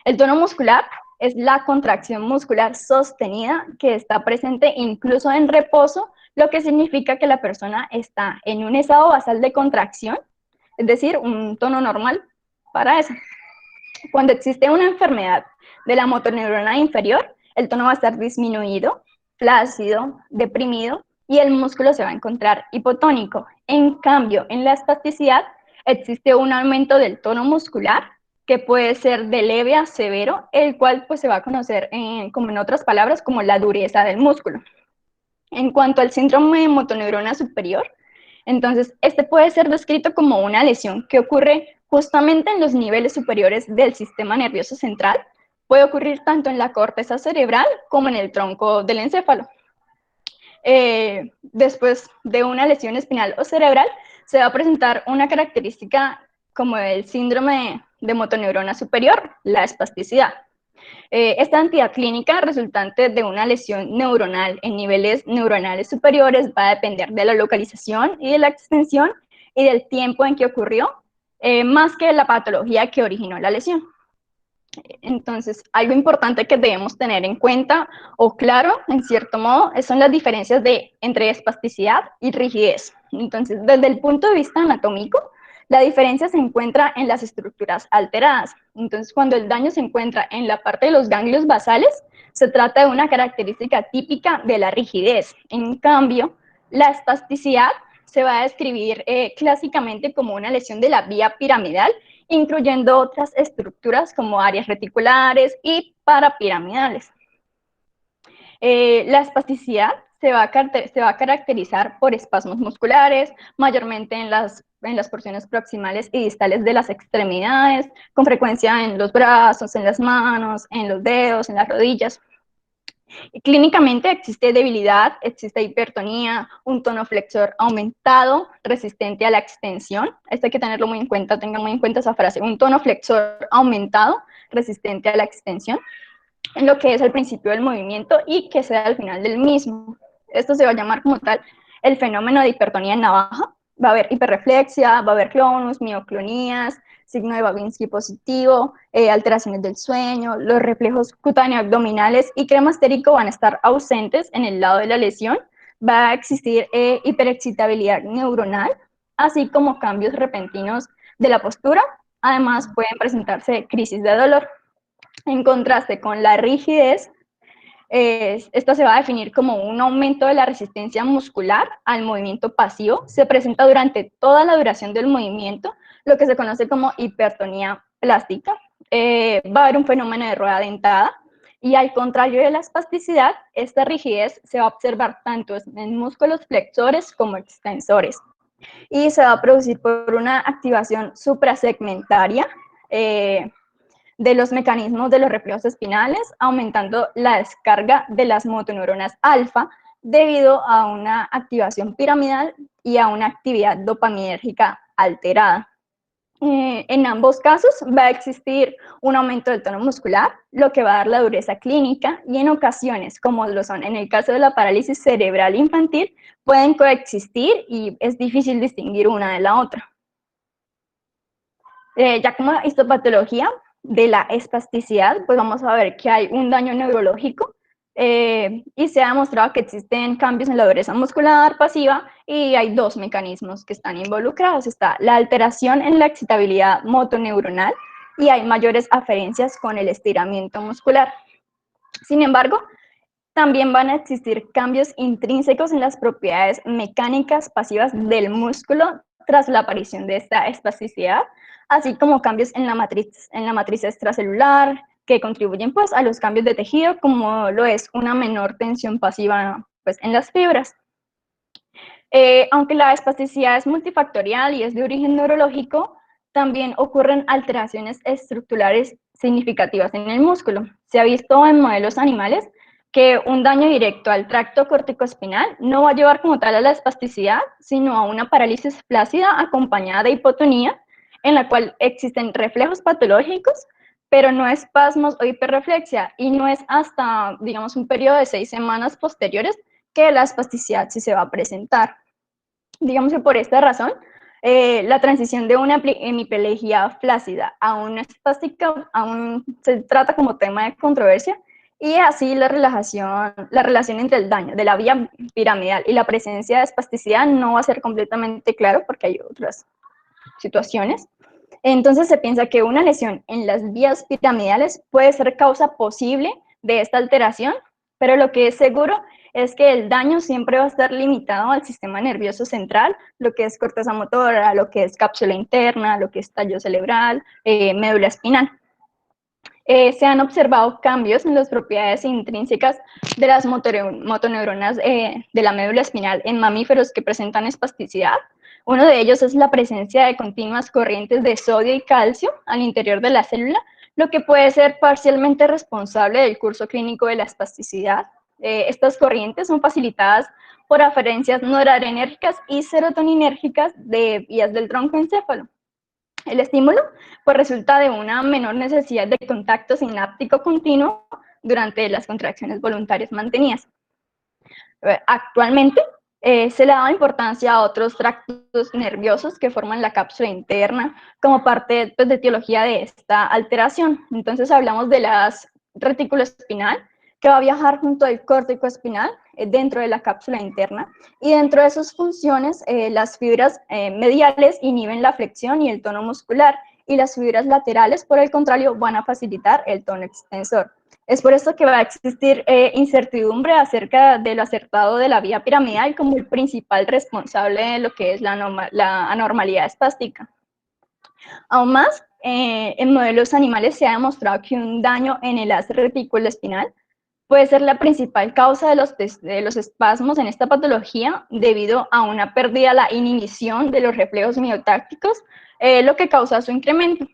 El tono muscular es la contracción muscular sostenida que está presente incluso en reposo, lo que significa que la persona está en un estado basal de contracción, es decir, un tono normal para eso. Cuando existe una enfermedad de la motoneurona inferior, el tono va a estar disminuido, flácido, deprimido y el músculo se va a encontrar hipotónico. En cambio, en la espasticidad existe un aumento del tono muscular que puede ser de leve a severo, el cual pues se va a conocer, como en otras palabras, como la dureza del músculo. En cuanto al síndrome de motoneurona superior, entonces este puede ser descrito como una lesión que ocurre justamente en los niveles superiores del sistema nervioso central. Puede ocurrir tanto en la corteza cerebral como en el tronco del encéfalo. Después de una lesión espinal o cerebral, se va a presentar una característica como el síndrome de motoneurona superior, la espasticidad. Esta entidad clínica resultante de una lesión neuronal en niveles neuronales superiores va a depender de la localización y de la extensión y del tiempo en que ocurrió, más que de la patología que originó la lesión. Entonces, algo importante que debemos tener en cuenta, o claro, en cierto modo, son las diferencias entre espasticidad y rigidez. Entonces, desde el punto de vista anatómico, la diferencia se encuentra en las estructuras alteradas. Entonces, cuando el daño se encuentra en la parte de los ganglios basales, se trata de una característica típica de la rigidez. En cambio, la espasticidad se va a describir clásicamente como una lesión de la vía piramidal, incluyendo otras estructuras como áreas reticulares y parapiramidales. La espasticidad se va a caracterizar por espasmos musculares, mayormente en las porciones proximales y distales de las extremidades, con frecuencia en los brazos, en las manos, en los dedos, en las rodillas. Clínicamente existe debilidad, existe hipertonía, un tono flexor aumentado, resistente a la extensión. Esto hay que tenerlo muy en cuenta, tengan muy en cuenta esa frase, un tono flexor aumentado, resistente a la extensión, en lo que es el principio del movimiento y que se da al final del mismo. Esto se va a llamar como tal el fenómeno de hipertonía en navaja. Va a haber hiperreflexia, va a haber clonus, mioclonías, signo de Babinski positivo, alteraciones del sueño, los reflejos cutáneos abdominales y crema estérico van a estar ausentes en el lado de la lesión. Va a existir hiperexcitabilidad neuronal, así como cambios repentinos de la postura. Además, pueden presentarse crisis de dolor. En contraste con la rigidez, esta se va a definir como un aumento de la resistencia muscular al movimiento pasivo. Se presenta durante toda la duración del movimiento, lo que se conoce como hipertonía plástica. Va a haber un fenómeno de rueda dentada y al contrario de la espasticidad, esta rigidez se va a observar tanto en músculos flexores como extensores y se va a producir por una activación suprasegmentaria de los mecanismos de los reflejos espinales, aumentando la descarga de las motoneuronas alfa debido a una activación piramidal y a una actividad dopaminérgica alterada. En ambos casos va a existir un aumento del tono muscular, lo que va a dar la dureza clínica, y en ocasiones, como lo son en el caso de la parálisis cerebral infantil, pueden coexistir y es difícil distinguir una de la otra. Ya como histopatología de la espasticidad, pues vamos a ver que hay un daño neurológico y se ha demostrado que existen cambios en la dureza muscular pasiva y hay dos mecanismos que están involucrados. Está la alteración en la excitabilidad motoneuronal y hay mayores aferencias con el estiramiento muscular. Sin embargo, también van a existir cambios intrínsecos en las propiedades mecánicas pasivas del músculo tras la aparición de esta espasticidad, así como cambios en la matriz extracelular que contribuyen pues, a los cambios de tejido, como lo es una menor tensión pasiva pues, en las fibras. Aunque la espasticidad es multifactorial y es de origen neurológico, también ocurren alteraciones estructurales significativas en el músculo. Se ha visto en modelos animales que un daño directo al tracto corticoespinal no va a llevar como tal a la espasticidad, sino a una parálisis flácida acompañada de hipotonía, en la cual existen reflejos patológicos, pero no espasmos o hiperreflexia, y no es hasta, digamos, un periodo de 6 semanas posteriores que la espasticidad sí se va a presentar. Digamos que por esta razón, la transición de una hemiplegia flácida a una espástica aún se trata como tema de controversia, y así la relación entre el daño de la vía piramidal y la presencia de espasticidad no va a ser completamente claro porque hay otras situaciones. Entonces se piensa que una lesión en las vías piramidales puede ser causa posible de esta alteración, pero lo que es seguro es que el daño siempre va a estar limitado al sistema nervioso central, lo que es corteza motora, lo que es cápsula interna, lo que es tallo cerebral, médula espinal. Se han observado cambios en las propiedades intrínsecas de las motoneuronas de la médula espinal en mamíferos que presentan espasticidad. Uno de ellos es la presencia de continuas corrientes de sodio y calcio al interior de la célula, lo que puede ser parcialmente responsable del curso clínico de la espasticidad. Estas corrientes son facilitadas por aferencias noradrenérgicas y serotoninérgicas de vías del tronco encéfalo. El estímulo pues resulta de una menor necesidad de contacto sináptico continuo durante las contracciones voluntarias mantenidas. Actualmente se le da importancia a otros tractos nerviosos que forman la cápsula interna como parte pues, de etiología de esta alteración. Entonces hablamos de la retículo espinal, que va a viajar junto al córtico espinal dentro de la cápsula interna, y dentro de sus funciones las fibras mediales inhiben la flexión y el tono muscular, y las fibras laterales, por el contrario, van a facilitar el tono extensor. Es por esto que va a existir incertidumbre acerca del acertado de la vía piramidal como el principal responsable de lo que es la anormalidad espástica. Aún más, en modelos animales se ha demostrado que un daño en el haz retículo espinal puede ser la principal causa de los espasmos en esta patología debido a una pérdida de la inhibición de los reflejos miotácticos, lo que causa su incremento.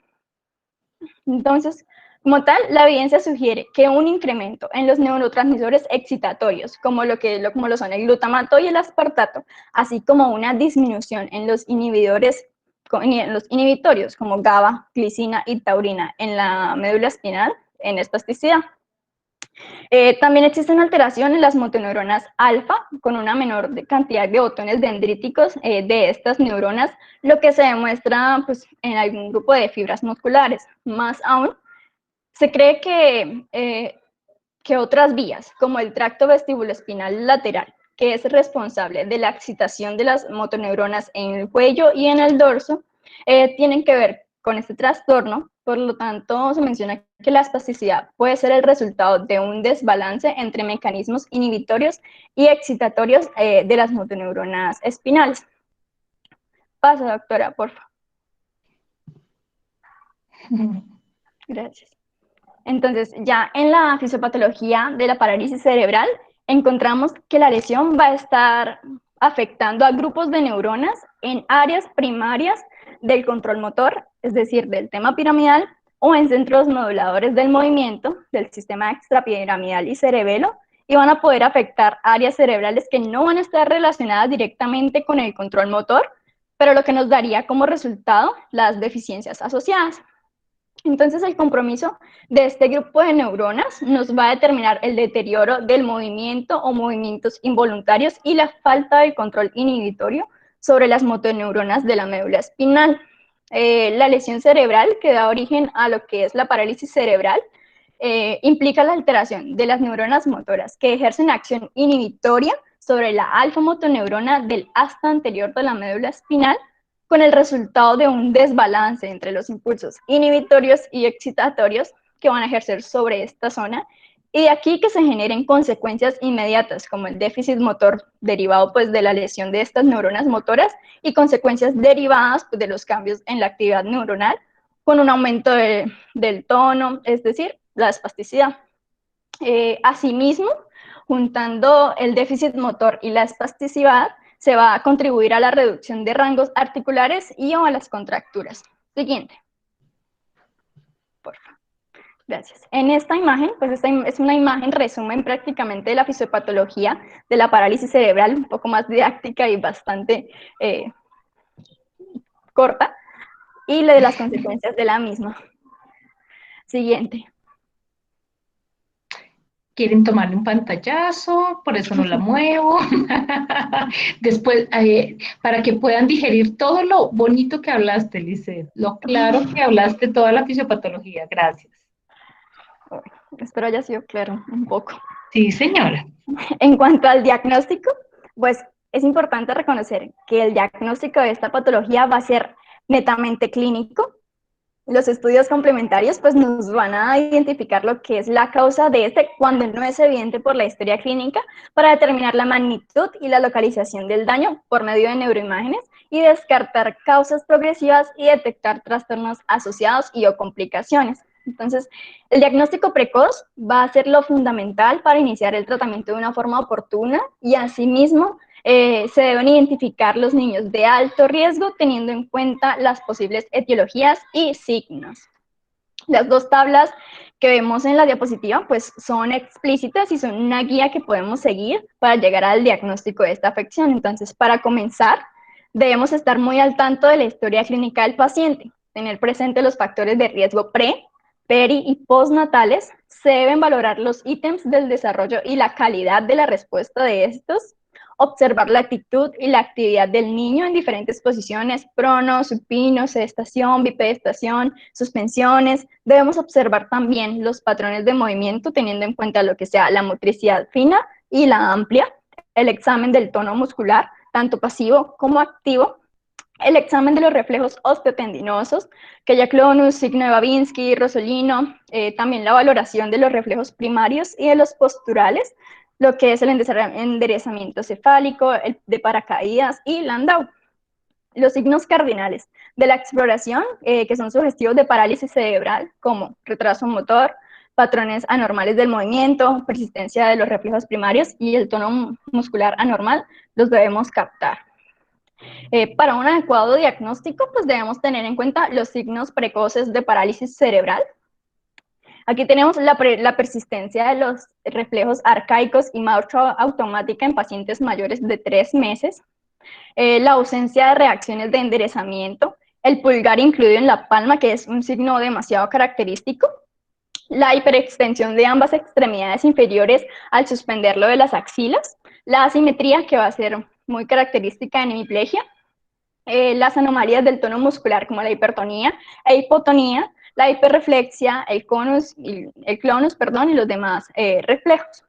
Entonces, como tal, la evidencia sugiere que un incremento en los neurotransmisores excitatorios, como lo son el glutamato y el aspartato, así como una disminución en los inhibitorios, como GABA, glicina y taurina en la médula espinal, en espasticidad. También existe una alteración en las motoneuronas alfa, con una menor cantidad de botones dendríticos de estas neuronas, lo que se demuestra pues, en algún grupo de fibras musculares. Más aún, se cree que otras vías, como el tracto vestibuloespinal lateral, que es responsable de la excitación de las motoneuronas en el cuello y en el dorso, tienen que ver con este trastorno. Por lo tanto, se menciona que la espasticidad puede ser el resultado de un desbalance entre mecanismos inhibitorios y excitatorios de las motoneuronas espinales. Pasa, doctora, por favor. Gracias. Entonces, ya en la fisiopatología de la parálisis cerebral, encontramos que la lesión va a estar afectando a grupos de neuronas en áreas primarias del control motor, es decir, del tema piramidal, o en centros moduladores del movimiento, del sistema extrapiramidal y cerebelo, y van a poder afectar áreas cerebrales que no van a estar relacionadas directamente con el control motor, pero lo que nos daría como resultado las deficiencias asociadas. Entonces, el compromiso de este grupo de neuronas nos va a determinar el deterioro del movimiento o movimientos involuntarios y la falta de control inhibitorio sobre las motoneuronas de la médula espinal. La lesión cerebral que da origen a lo que es la parálisis cerebral implica la alteración de las neuronas motoras que ejercen acción inhibitoria sobre la alfa-motoneurona del asta anterior de la médula espinal, con el resultado de un desbalance entre los impulsos inhibitorios y excitatorios que van a ejercer sobre esta zona, y de aquí que se generen consecuencias inmediatas como el déficit motor derivado pues de la lesión de estas neuronas motoras y consecuencias derivadas pues, de los cambios en la actividad neuronal con un aumento del tono, es decir, la espasticidad. Asimismo, juntando el déficit motor y la espasticidad, se va a contribuir a la reducción de rangos articulares y o a las contracturas. Siguiente. Por favor. Gracias. En esta imagen, pues esta es una imagen resumen prácticamente de la fisiopatología de la parálisis cerebral, un poco más didáctica y bastante corta, y de las consecuencias de la misma. Siguiente. Quieren tomarle un pantallazo, por eso no la muevo. Después, para que puedan digerir todo lo bonito que hablaste, Lisset, lo claro que hablaste toda la fisiopatología. Gracias. Espero haya sido claro un poco. Sí, señora. En cuanto al diagnóstico, pues es importante reconocer que el diagnóstico de esta patología va a ser netamente clínico. Los estudios complementarios pues nos van a identificar lo que es la causa de este cuando no es evidente por la historia clínica para determinar la magnitud y la localización del daño por medio de neuroimágenes y descartar causas progresivas y detectar trastornos asociados y o complicaciones. Entonces, el diagnóstico precoz va a ser lo fundamental para iniciar el tratamiento de una forma oportuna y asimismo se deben identificar los niños de alto riesgo teniendo en cuenta las posibles etiologías y signos. Las dos tablas que vemos en la diapositiva pues son explícitas y son una guía que podemos seguir para llegar al diagnóstico de esta afección. Entonces, para comenzar, debemos estar muy al tanto de la historia clínica del paciente, tener presente los factores de riesgo pre, peri y postnatales. Se deben valorar los ítems del desarrollo y la calidad de la respuesta de estos, observar la actitud y la actividad del niño en diferentes posiciones, prono, supino, sedestación, bipedestación, suspensiones. Debemos observar también los patrones de movimiento teniendo en cuenta lo que sea la motricidad fina y la amplia, el examen del tono muscular, tanto pasivo como activo, el examen de los reflejos osteotendinosos, que ya Clonus, signo de Babinski, Rosolino, también la valoración de los reflejos primarios y de los posturales, lo que es el enderezamiento cefálico, el de paracaídas y Landau. Los signos cardinales de la exploración, que son sugestivos de parálisis cerebral, como retraso motor, patrones anormales del movimiento, persistencia de los reflejos primarios y el tono muscular anormal, los debemos captar. Para un adecuado diagnóstico, pues debemos tener en cuenta los signos precoces de parálisis cerebral. Aquí tenemos la persistencia de los reflejos arcaicos y marcha automática en pacientes mayores de 3 meses, la ausencia de reacciones de enderezamiento, el pulgar incluido en la palma, que es un signo demasiado característico, la hiperextensión de ambas extremidades inferiores al suspenderlo de las axilas, la asimetría, que va a ser muy característica en hemiplegia, las anomalías del tono muscular como la hipertonía e hipotonía, la hiperreflexia, el clonus y los demás reflejos.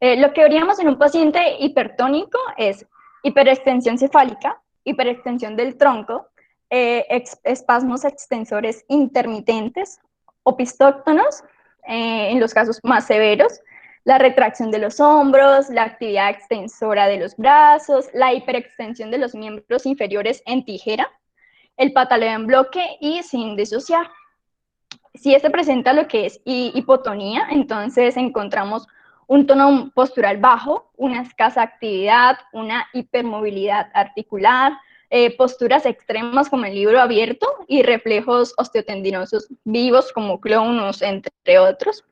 Lo que veríamos en un paciente hipertónico es hiperextensión cefálica, hiperextensión del tronco, espasmos extensores intermitentes, opistóctonos, en los casos más severos, la retracción de los hombros, la actividad extensora de los brazos, la hiperextensión de los miembros inferiores en tijera, el pataleo en bloque y sin disociar. Si este presenta lo que es hipotonía, entonces encontramos un tono postural bajo, una escasa actividad, una hipermovilidad articular, posturas extremas como el libro abierto y reflejos osteotendinosos vivos como Clonus, entre otros.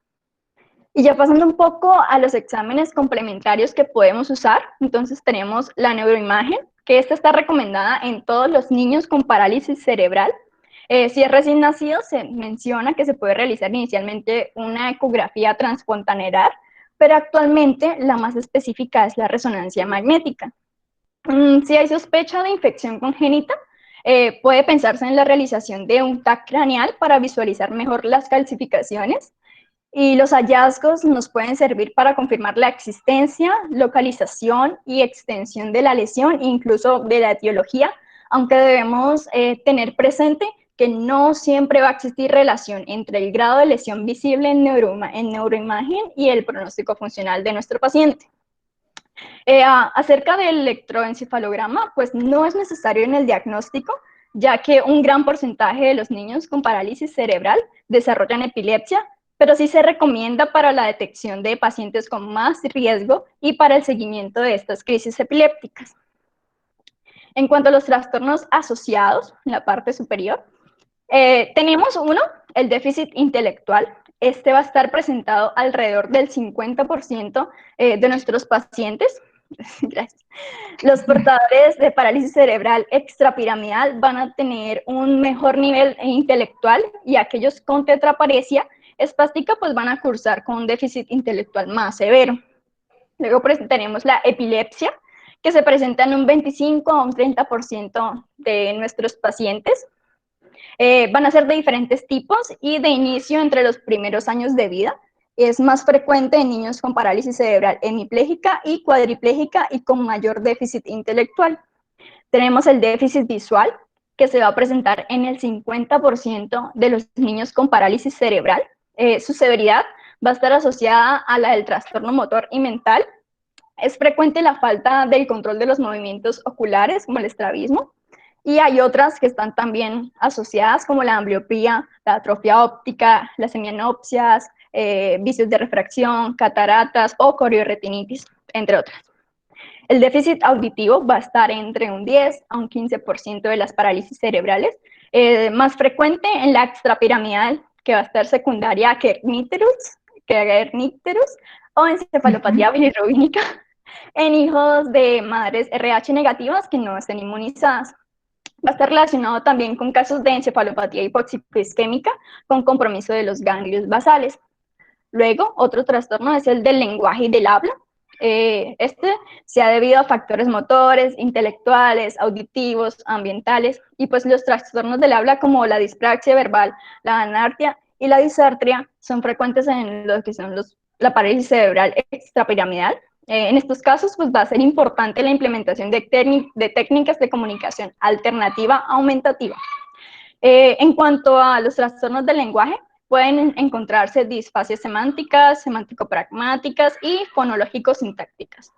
Y ya pasando un poco a los exámenes complementarios que podemos usar, entonces tenemos la neuroimagen, que esta está recomendada en todos los niños con parálisis cerebral. Si es recién nacido, se menciona que se puede realizar inicialmente una ecografía transfontaneral, pero actualmente la más específica es la resonancia magnética. Si hay sospecha de infección congénita, puede pensarse en la realización de un TAC craneal para visualizar mejor las calcificaciones, y los hallazgos nos pueden servir para confirmar la existencia, localización y extensión de la lesión, incluso de la etiología, aunque debemos tener presente que no siempre va a existir relación entre el grado de lesión visible en neuroimagen y el pronóstico funcional de nuestro paciente. Acerca del electroencefalograma, pues no es necesario en el diagnóstico, ya que un gran porcentaje de los niños con parálisis cerebral desarrollan epilepsia, pero sí se recomienda para la detección de pacientes con más riesgo y para el seguimiento de estas crisis epilépticas. En cuanto a los trastornos asociados, en la parte superior, tenemos uno, el déficit intelectual. Este va a estar presentado alrededor del 50% de nuestros pacientes. Gracias. Los portadores de parálisis cerebral extrapiramidal van a tener un mejor nivel intelectual, y aquellos con tetraparesia espástica pues van a cursar con un déficit intelectual más severo. Luego tenemos la epilepsia, que se presenta en un 25 a un 30% de nuestros pacientes. Van a ser de diferentes tipos y de inicio entre los primeros años de vida. Es más frecuente en niños con parálisis cerebral hemipléjica y cuadripléjica y con mayor déficit intelectual. Tenemos el déficit visual, que se va a presentar en el 50% de los niños con parálisis cerebral. Su severidad va a estar asociada a la del trastorno motor y mental. Es frecuente la falta del control de los movimientos oculares, como el estrabismo, y hay otras que están también asociadas, como la ambliopía, la atrofia óptica, las hemianopsias, vicios de refracción, cataratas o corioretinitis, entre otras. El déficit auditivo va a estar entre un 10 a un 15% de las parálisis cerebrales, más frecuente en la extrapiramidal, que va a estar secundaria a kernicterus o encefalopatía bilirrubínica en hijos de madres RH negativas que no estén inmunizadas. Va a estar relacionado también con casos de encefalopatía hipoxicoisquémica con compromiso de los ganglios basales. Luego, otro trastorno es el del lenguaje y del habla. Este se ha debido a factores motores, intelectuales, auditivos, ambientales, y pues los trastornos del habla como la dispraxia verbal, la anarquia y la disartria son frecuentes en lo que son la parálisis cerebral extrapiramidal. En estos casos, pues va a ser importante la implementación de técnicas de comunicación alternativa aumentativa. En cuanto a los trastornos del lenguaje, pueden encontrarse disfasias semánticas, semántico-pragmáticas y fonológico-sintácticas.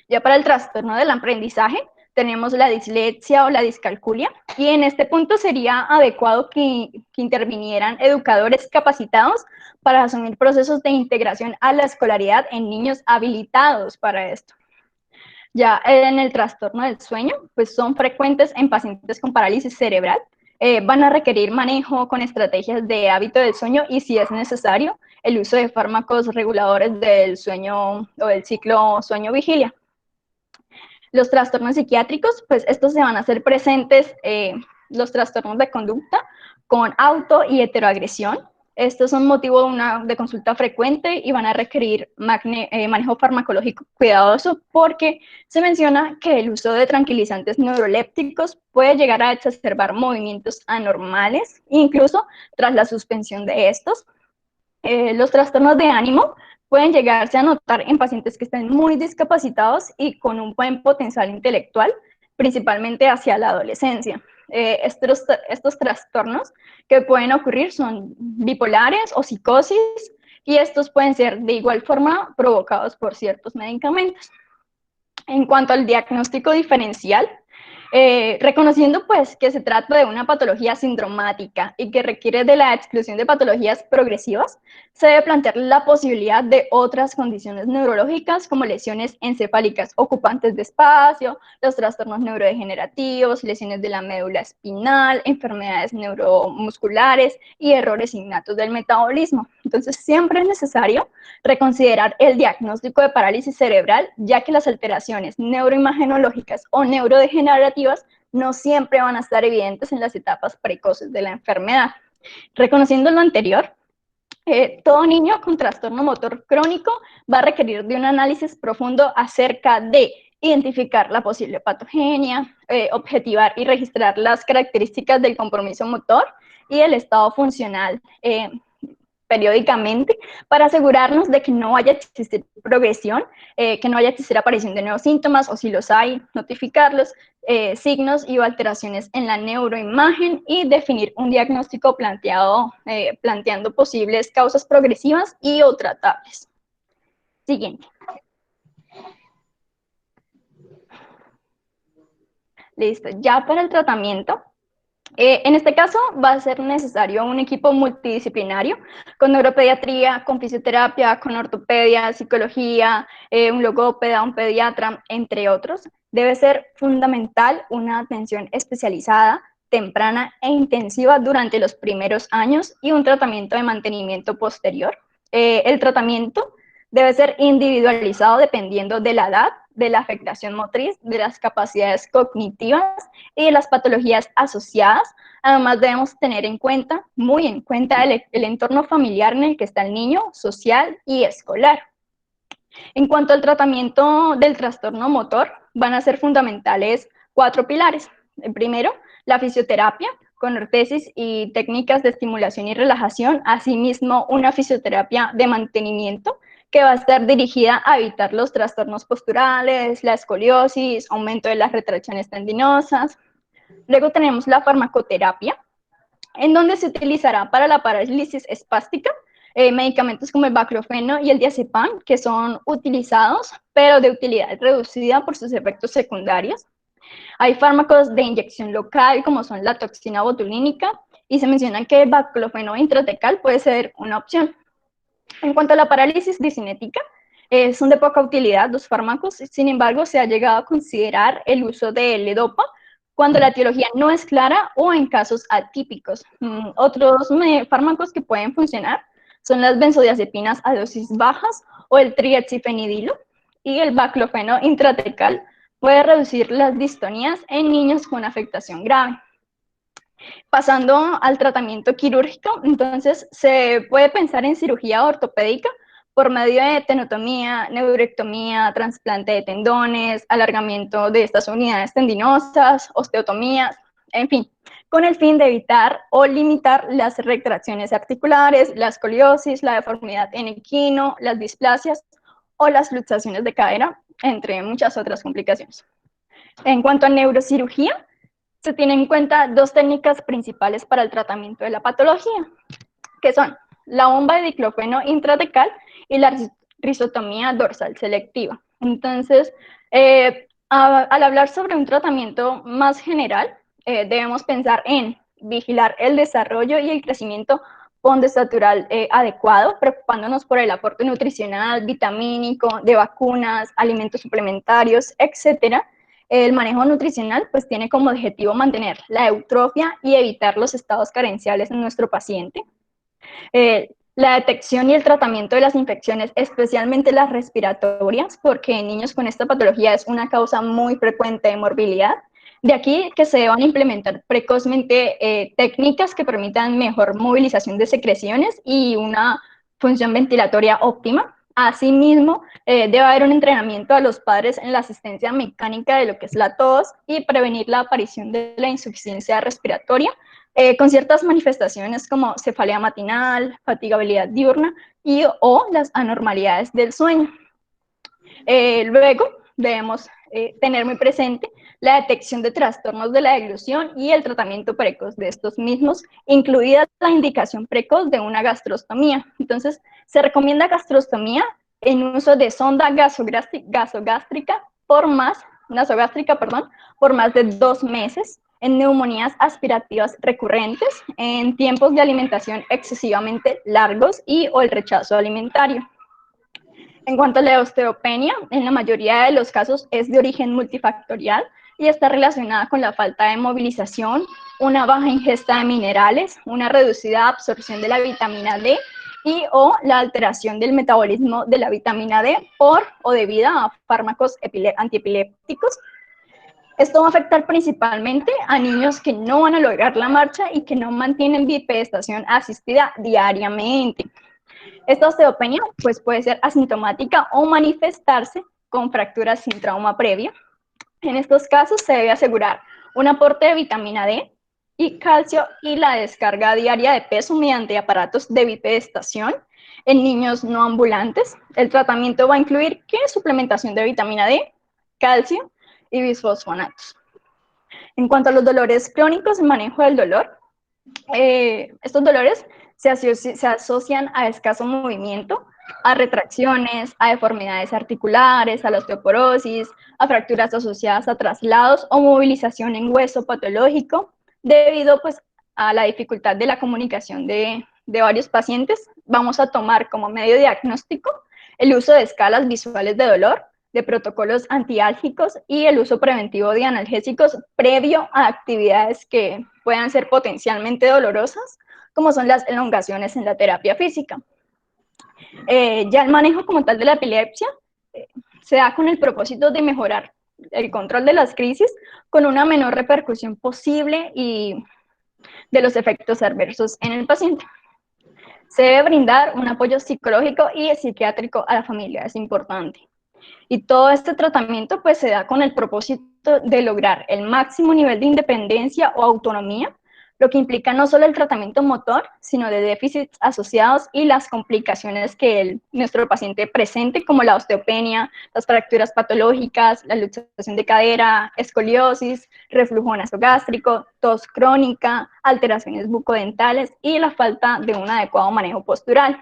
Ya para el trastorno del aprendizaje, tenemos la dislexia o la discalculia, y en este punto sería adecuado que intervinieran educadores capacitados para asumir procesos de integración a la escolaridad en niños habilitados para esto. Ya en el trastorno del sueño, pues son frecuentes en pacientes con parálisis cerebral. Van a requerir manejo con estrategias de hábito del sueño y, si es necesario, el uso de fármacos reguladores del sueño o del ciclo sueño-vigilia. Los trastornos psiquiátricos, pues estos se van a hacer presentes, los trastornos de conducta con auto y heteroagresión. Estos son motivo de consulta frecuente y van a requerir manejo farmacológico cuidadoso, porque se menciona que el uso de tranquilizantes neurolépticos puede llegar a exacerbar movimientos anormales, incluso tras la suspensión de estos. Los trastornos de ánimo pueden llegarse a notar en pacientes que estén muy discapacitados y con un buen potencial intelectual, principalmente hacia la adolescencia. Estos trastornos que pueden ocurrir son bipolares o psicosis, y estos pueden ser de igual forma provocados por ciertos medicamentos. En cuanto al diagnóstico diferencial, Reconociendo pues que se trata de una patología sindromática y que requiere de la exclusión de patologías progresivas, se debe plantear la posibilidad de otras condiciones neurológicas como lesiones encefálicas ocupantes de espacio, los trastornos neurodegenerativos, lesiones de la médula espinal, enfermedades neuromusculares y errores innatos del metabolismo. Entonces siempre es necesario reconsiderar el diagnóstico de parálisis cerebral, ya que las alteraciones neuroimagenológicas o neurodegenerativas no siempre van a estar evidentes en las etapas precoces de la enfermedad. Reconociendo lo anterior, todo niño con trastorno motor crónico va a requerir de un análisis profundo acerca de identificar la posible patogenia, objetivar y registrar las características del compromiso motor y el estado funcional periódicamente para asegurarnos de que no vaya a existir progresión, que no vaya a existir aparición de nuevos síntomas o si los hay, notificarlos, signos y alteraciones en la neuroimagen y definir un diagnóstico planteando posibles causas progresivas y o tratables. Siguiente. Listo, ya para el tratamiento. En este caso va a ser necesario un equipo multidisciplinario con neuropediatría, con fisioterapia, con ortopedia, psicología, un logópeda, un pediatra, entre otros. Debe ser fundamental una atención especializada, temprana e intensiva durante los primeros años y un tratamiento de mantenimiento posterior. El tratamiento debe ser individualizado dependiendo de la edad, de la afectación motriz, de las capacidades cognitivas y de las patologías asociadas. Además, debemos tener en cuenta, muy en cuenta, el entorno familiar en el que está el niño, social y escolar. En cuanto al tratamiento del trastorno motor, van a ser fundamentales 4 pilares. El primero, la fisioterapia, con ortesis y técnicas de estimulación y relajación, asimismo una fisioterapia de mantenimiento que va a estar dirigida a evitar los trastornos posturales, la escoliosis, aumento de las retracciones tendinosas. Luego tenemos la farmacoterapia, en donde se utilizará para la parálisis espástica medicamentos como el baclofeno y el diazepam, que son utilizados, pero de utilidad reducida por sus efectos secundarios. Hay fármacos de inyección local, como son la toxina botulínica, y se menciona que el baclofeno intratecal puede ser una opción. En cuanto a la parálisis discinética, son de poca utilidad los fármacos, sin embargo, se ha llegado a considerar el uso de levodopa cuando la etiología no es clara o en casos atípicos. Otros fármacos que pueden funcionar son las benzodiazepinas a dosis bajas o el triazifenidilo, y el baclofeno intratecal puede reducir las distonías en niños con afectación grave. Pasando al tratamiento quirúrgico, entonces se puede pensar en cirugía ortopédica por medio de tenotomía, neurectomía, trasplante de tendones, alargamiento de estas unidades tendinosas, osteotomías, en fin, con el fin de evitar o limitar las retracciones articulares, la escoliosis, la deformidad en equino, las displasias o las luxaciones de cadera, entre muchas otras complicaciones. En cuanto a neurocirugía, se tienen en cuenta 2 técnicas principales para el tratamiento de la patología, que son la bomba de diclofeno intratecal y la rizotomía dorsal selectiva. Entonces, al hablar sobre un tratamiento más general, debemos pensar en vigilar el desarrollo y el crecimiento pondestatural adecuado, preocupándonos por el aporte nutricional, vitamínico, de vacunas, alimentos suplementarios, etcétera. El manejo nutricional pues tiene como objetivo mantener la eutrofia y evitar los estados carenciales en nuestro paciente. La detección y el tratamiento de las infecciones, especialmente las respiratorias, porque en niños con esta patología es una causa muy frecuente de morbilidad. De aquí que se deban implementar precozmente técnicas que permitan mejor movilización de secreciones y una función ventilatoria óptima. Asimismo, debe haber un entrenamiento a los padres en la asistencia mecánica de lo que es la tos y prevenir la aparición de la insuficiencia respiratoria, con ciertas manifestaciones como cefalea matinal, fatigabilidad diurna y o las anormalidades del sueño. Luego debemos tener muy presente la detección de trastornos de la deglución y el tratamiento precoz de estos mismos, incluida la indicación precoz de una gastrostomía. Entonces, se recomienda gastrostomía en uso de sonda gasogástrica por más nasogástrica, perdón, por más de 2 meses, en neumonías aspirativas recurrentes, en tiempos de alimentación excesivamente largos y o el rechazo alimentario. En cuanto a la osteopenia, en la mayoría de los casos es de origen multifactorial y está relacionada con la falta de movilización, una baja ingesta de minerales, una reducida absorción de la vitamina D y o la alteración del metabolismo de la vitamina D por o debido a fármacos antiepilépticos. Esto va a afectar principalmente a niños que no van a lograr la marcha y que no mantienen bipedestación asistida diariamente. Esta osteopenia pues, puede ser asintomática o manifestarse con fracturas sin trauma previo. En estos casos se debe asegurar un aporte de vitamina D y calcio y la descarga diaria de peso mediante aparatos de bipedestación en niños no ambulantes. El tratamiento va a incluir suplementación de vitamina D, calcio y bisfosfonatos. En cuanto a los dolores crónicos, el manejo del dolor, estos dolores se asocian a escaso movimiento, a retracciones, a deformidades articulares, a la osteoporosis, a fracturas asociadas a traslados o movilización en hueso patológico, debido pues, a la dificultad de la comunicación de varios pacientes. Vamos a tomar como medio diagnóstico el uso de escalas visuales de dolor, de protocolos antiálgicos y el uso preventivo de analgésicos previo a actividades que puedan ser potencialmente dolorosas, como son las elongaciones en la terapia física. Ya el manejo como tal de la epilepsia se da con el propósito de mejorar el control de las crisis con una menor repercusión posible y de los efectos adversos en el paciente. Se debe brindar un apoyo psicológico y psiquiátrico a la familia, es importante. Y todo este tratamiento pues se da con el propósito de lograr el máximo nivel de independencia o autonomía, lo que implica no solo el tratamiento motor, sino de déficits asociados y las complicaciones que nuestro paciente presente, como la osteopenia, las fracturas patológicas, la luxación de cadera, escoliosis, reflujo nasogástrico, tos crónica, alteraciones bucodentales y la falta de un adecuado manejo postural.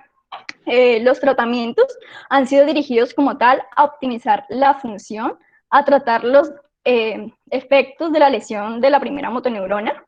Los tratamientos han sido dirigidos como tal a optimizar la función, a tratar los efectos de la lesión de la primera motoneurona,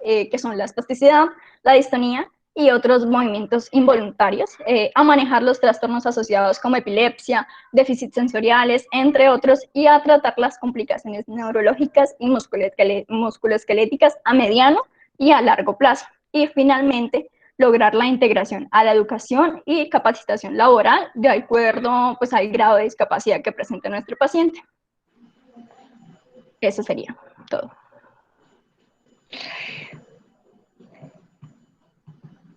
que son la espasticidad, la distonía y otros movimientos involuntarios, a manejar los trastornos asociados como epilepsia, déficits sensoriales, entre otros, y a tratar las complicaciones neurológicas y musculoesqueléticas a mediano y a largo plazo. Y finalmente, lograr la integración a la educación y capacitación laboral de acuerdo pues, al grado de discapacidad que presente nuestro paciente. Eso sería todo.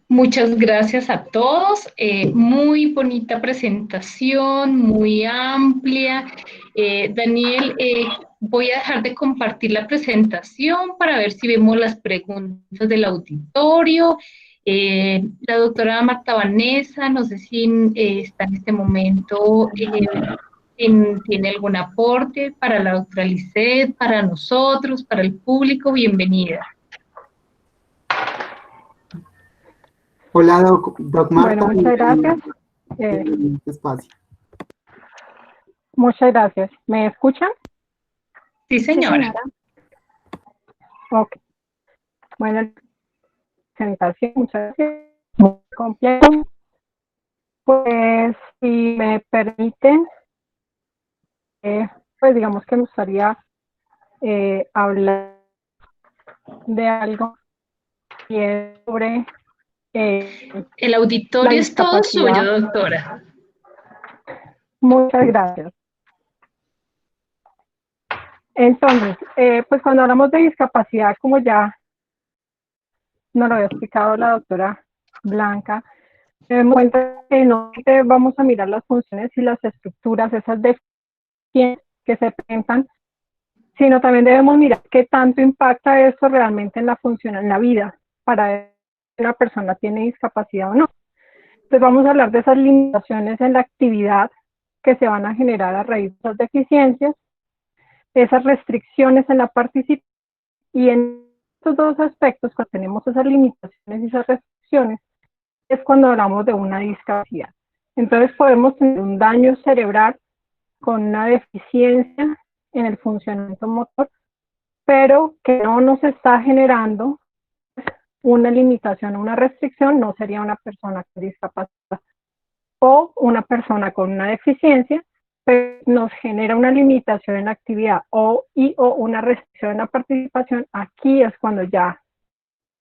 Muchas gracias a todos. Muy bonita presentación, muy amplia. Daniel, voy a dejar de compartir la presentación para ver si vemos las preguntas del auditorio. La doctora Marta Vanessa, no sé si está en este momento, tiene algún aporte para la doctora Lisset, para nosotros, para el público. Bienvenida. Hola, Doc Marta. Bueno, muchas gracias. Espacio. Muchas gracias. ¿Me escuchan? Sí, señora. Ok. Bueno, presentación, muchas gracias. Muy completo. Pues, si me permiten, pues digamos que me gustaría hablar de algo sobre el auditorio es todo suyo, doctora. Muchas gracias. Entonces, pues cuando hablamos de discapacidad, como ya nos lo había explicado la doctora Blanca, debemos cuenta que no vamos a mirar las funciones y las estructuras, esas deficiencias que se presentan, sino también debemos mirar qué tanto impacta eso realmente en la función, en la vida, para ver si una persona tiene discapacidad o no. Entonces vamos a hablar de esas limitaciones en la actividad que se van a generar a raíz de esas deficiencias, esas restricciones en la participación, y en estos dos aspectos, cuando tenemos esas limitaciones y esas restricciones, es cuando hablamos de una discapacidad. Entonces podemos tener un daño cerebral con una deficiencia en el funcionamiento motor, pero que no nos está generando una limitación o una restricción, no sería una persona con discapacidad. O una persona con una deficiencia, pero nos genera una limitación en la actividad o una restricción en la participación, aquí es cuando ya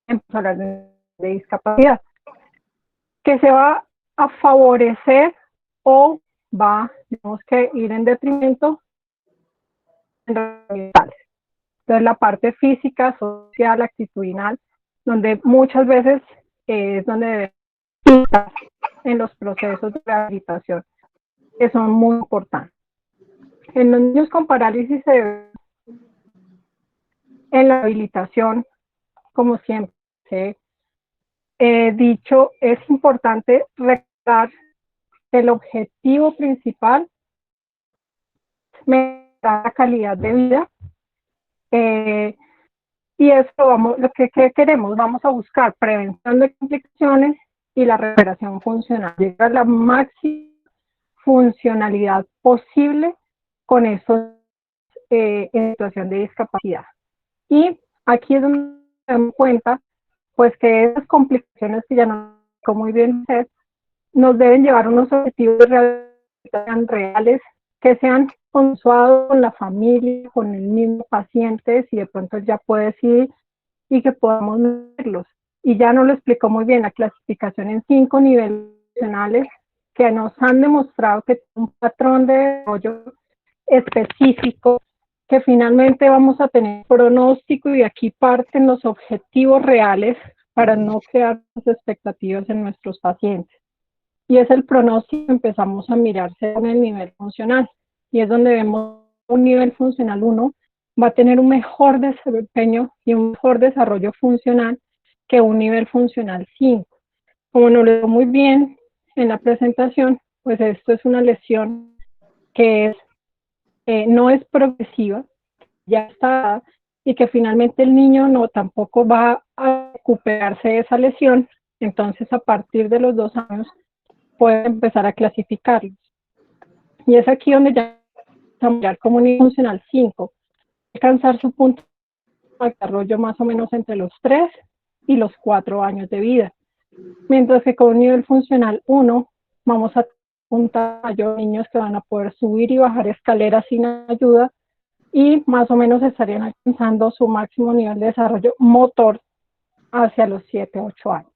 empezamos a hablar de discapacidad, que se va a favorecer o va, digamos que ir en detrimento de las ambientales. Entonces la parte física, social, actitudinal, donde muchas veces es donde debemos estar en los procesos de rehabilitación, que son muy importantes. En los niños con parálisis cerebral, en la rehabilitación, como siempre he dicho, es importante recordar el objetivo principal es mejorar la calidad de vida, y esto lo que queremos, vamos a buscar prevención de complicaciones y la recuperación funcional, llegar a la máxima funcionalidad posible con estos en situación de discapacidad. Y aquí es donde nos damos cuenta pues que esas complicaciones que ya no como muy bien usted, nos deben llevar a unos objetivos reales que sean consensuados con la familia, con el mismo paciente, si de pronto ya puede decidir, y que podamos verlos. Y ya nos lo explicó muy bien la clasificación en 5 niveles funcionales que nos han demostrado que tiene un patrón de desarrollo específico, que finalmente vamos a tener pronóstico, y aquí parten los objetivos reales para no crear expectativas en nuestros pacientes. Y es el pronóstico que empezamos a mirarse en el nivel funcional, y es donde vemos un nivel funcional 1 va a tener un mejor desempeño y un mejor desarrollo funcional que un nivel funcional 5. Como nos lo dio muy bien en la presentación, pues esto es una lesión que es no es progresiva, ya está, y que finalmente el niño no tampoco va a recuperarse de esa lesión. Entonces a partir de los 2 años puede empezar a clasificarlos, y es aquí donde ya vamos a mirar como un nivel funcional 5, alcanzar su punto de desarrollo más o menos entre los 3 y los 4 años de vida, mientras que con un nivel funcional 1 vamos a apuntar a niños que van a poder subir y bajar escaleras sin ayuda, y más o menos estarían alcanzando su máximo nivel de desarrollo motor hacia los 7, 8 años.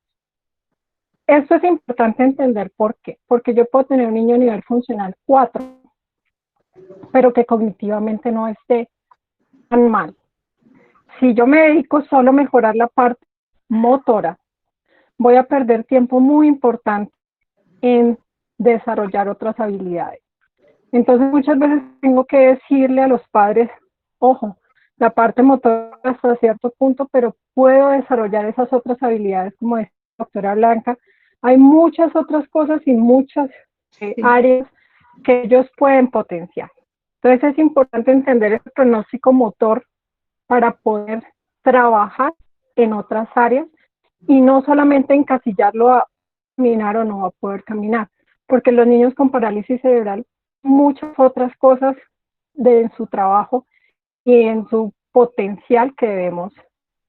Esto es importante entender por qué, porque yo puedo tener un niño a nivel funcional 4, pero que cognitivamente no esté tan mal. Si yo me dedico solo a mejorar la parte motora, voy a perder tiempo muy importante en desarrollar otras habilidades. Entonces muchas veces tengo que decirle a los padres, ojo, la parte motora hasta cierto punto, pero puedo desarrollar esas otras habilidades, como dice la doctora Blanca. Hay muchas otras cosas y muchas áreas que ellos pueden potenciar. Entonces es importante entender el pronóstico motor para poder trabajar en otras áreas y no solamente encasillarlo a caminar o no va a poder caminar, porque los niños con parálisis cerebral, muchas otras cosas en su trabajo y en su potencial que debemos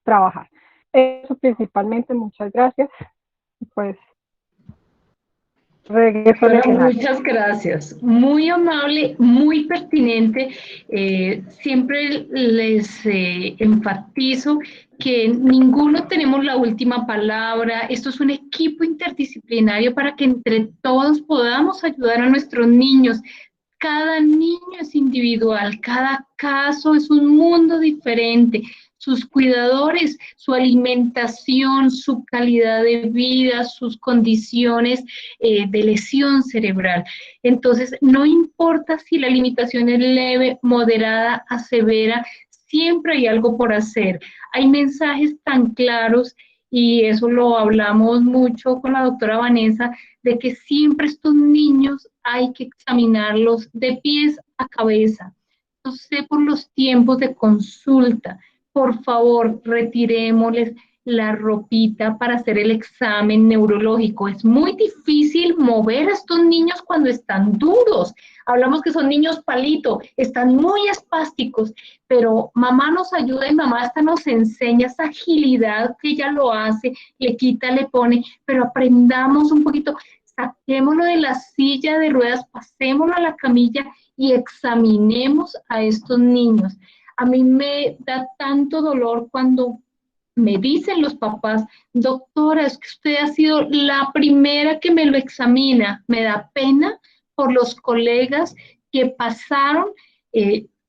trabajar. Eso principalmente, muchas gracias. Pues regreso al escenario. Muchas gracias, muy amable, muy pertinente. Siempre les enfatizo que ninguno tenemos la última palabra. Esto es un equipo interdisciplinario para que entre todos podamos ayudar a nuestros niños. Cada niño es individual, cada caso es un mundo diferente. Sus cuidadores, su alimentación, su calidad de vida, sus condiciones de lesión cerebral. Entonces, no importa si la limitación es leve, moderada a severa, siempre hay algo por hacer. Hay mensajes tan claros, y eso lo hablamos mucho con la doctora Vanessa, de que siempre estos niños hay que examinarlos de pies a cabeza. No sé por los tiempos de consulta. Por favor, retirémosles la ropita para hacer el examen neurológico. Es muy difícil mover a estos niños cuando están duros. Hablamos que son niños palito, están muy espásticos, pero mamá nos ayuda y mamá hasta nos enseña esa agilidad que ella lo hace, le quita, le pone, pero aprendamos un poquito, saquémoslo de la silla de ruedas, pasémoslo a la camilla y examinemos a estos niños. A mí me da tanto dolor cuando me dicen los papás, doctora, es que usted ha sido la primera que me lo examina. Me da pena por los colegas que pasaron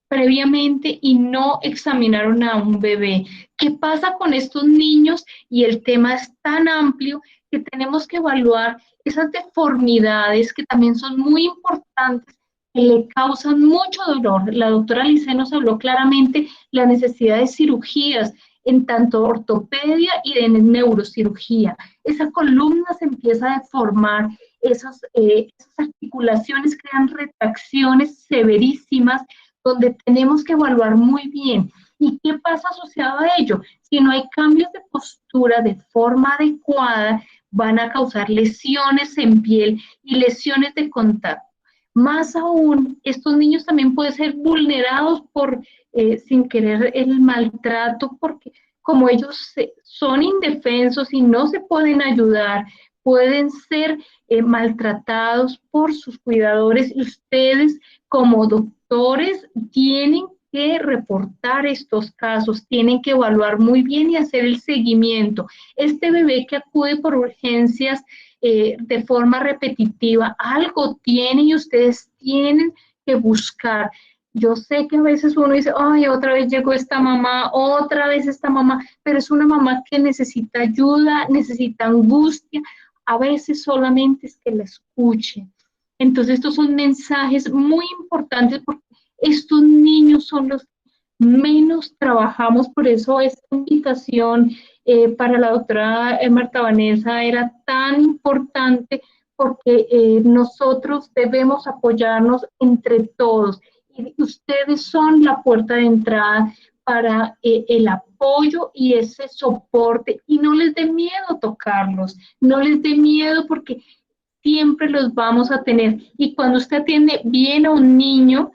previamente y no examinaron a un bebé. ¿Qué pasa con estos niños? Y el tema es tan amplio que tenemos que evaluar esas deformidades que también son muy importantes, que le causan mucho dolor. La doctora Lice nos habló claramente de la necesidad de cirugías, en tanto ortopedia y de neurocirugía. Esa columna se empieza a deformar, esas articulaciones crean retracciones severísimas, donde tenemos que evaluar muy bien. ¿Y qué pasa asociado a ello? Si no hay cambios de postura de forma adecuada, van a causar lesiones en piel y lesiones de contacto. Más aún, estos niños también pueden ser vulnerados por, sin querer, el maltrato, porque como ellos son indefensos y no se pueden ayudar, pueden ser maltratados por sus cuidadores, y ustedes como doctores tienen que reportar estos casos, tienen que evaluar muy bien y hacer el seguimiento. Este bebé que acude por urgencias de forma repetitiva, algo tiene y ustedes tienen que buscar. Yo sé que a veces uno dice, ay, otra vez llegó esta mamá, otra vez esta mamá, pero es una mamá que necesita ayuda, necesita angustia, a veces solamente es que la escuchen. Entonces estos son mensajes muy importantes porque estos niños son los menos trabajamos, por eso esta invitación para la doctora Marta Vanessa era tan importante, porque nosotros debemos apoyarnos entre todos y ustedes son la puerta de entrada para el apoyo y ese soporte, y no les dé miedo tocarlos, no les dé miedo porque siempre los vamos a tener, y cuando usted atiende bien a un niño,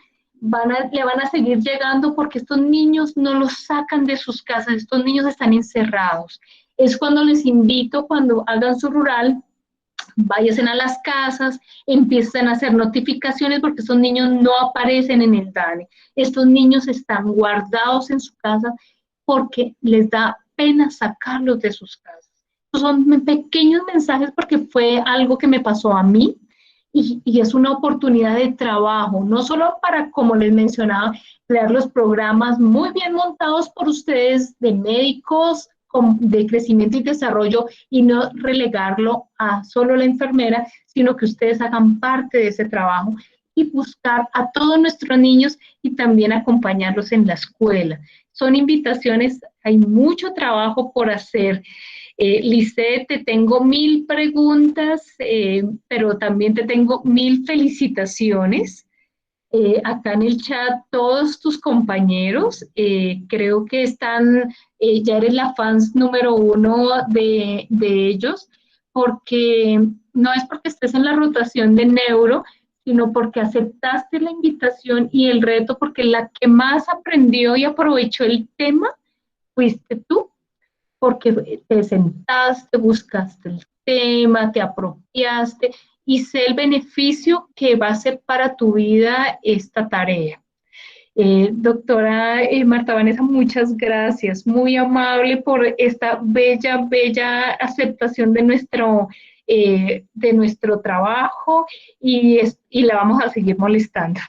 le van a seguir llegando porque estos niños no los sacan de sus casas, estos niños están encerrados. Es cuando les invito, cuando hagan su rural, vayan a las casas, empiezan a hacer notificaciones porque estos niños no aparecen en el DANE. Estos niños están guardados en su casa porque les da pena sacarlos de sus casas. Son pequeños mensajes porque fue algo que me pasó a mí, y es una oportunidad de trabajo, no solo para, como les mencionaba, crear los programas muy bien montados por ustedes de médicos de crecimiento y desarrollo, y no relegarlo a solo la enfermera, sino que ustedes hagan parte de ese trabajo y buscar a todos nuestros niños y también acompañarlos en la escuela. Son invitaciones, hay mucho trabajo por hacer. Lice, te tengo 1000 preguntas, pero también te tengo 1000 felicitaciones. Acá en el chat todos tus compañeros, creo que están, ya eres la fans número 1 de ellos, porque no es porque estés en la rotación de neuro, sino porque aceptaste la invitación y el reto, porque la que más aprendió y aprovechó el tema fuiste tú, porque te sentaste, buscaste el tema, te apropiaste y sé el beneficio que va a ser para tu vida esta tarea. Doctora Marta Vanessa, muchas gracias, muy amable por esta bella aceptación de nuestro trabajo, y la vamos a seguir molestando.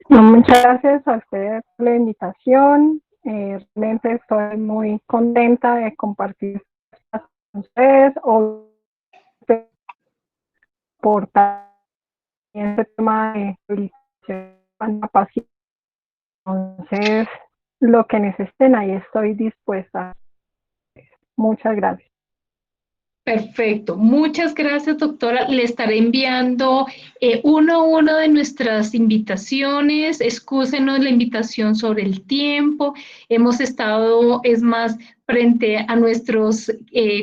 Muchas gracias a ustedes por la invitación. Realmente estoy muy contenta de compartir con ustedes o aportar en este tema de rehabilitación. Entonces, lo que necesiten, ahí estoy dispuesta. Muchas gracias. Perfecto, muchas gracias, doctora. Le estaré enviando uno a uno de nuestras invitaciones. Excúsenos la invitación sobre el tiempo. Hemos estado, es más, frente a nuestros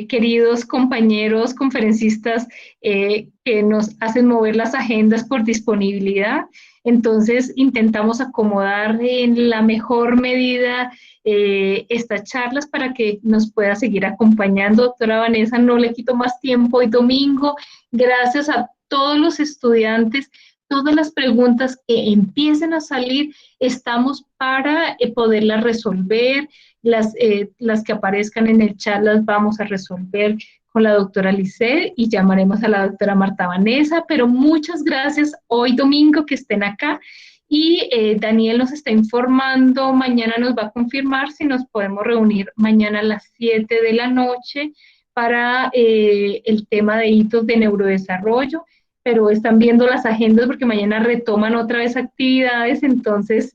queridos compañeros conferencistas que nos hacen mover las agendas por disponibilidad. Entonces, intentamos acomodar en la mejor medida estas charlas para que nos pueda seguir acompañando. Doctora Vanessa, no le quito más tiempo hoy domingo. Gracias a todos los estudiantes, todas las preguntas que empiecen a salir, estamos para poderlas resolver. Las que aparezcan en el chat las vamos a resolver con la doctora Lisset y llamaremos a la doctora Marta Vanessa, pero muchas gracias hoy domingo que estén acá y Daniel nos está informando, mañana nos va a confirmar si nos podemos reunir mañana a las 7 de la noche para el tema de hitos de neurodesarrollo, pero están viendo las agendas porque mañana retoman otra vez actividades, entonces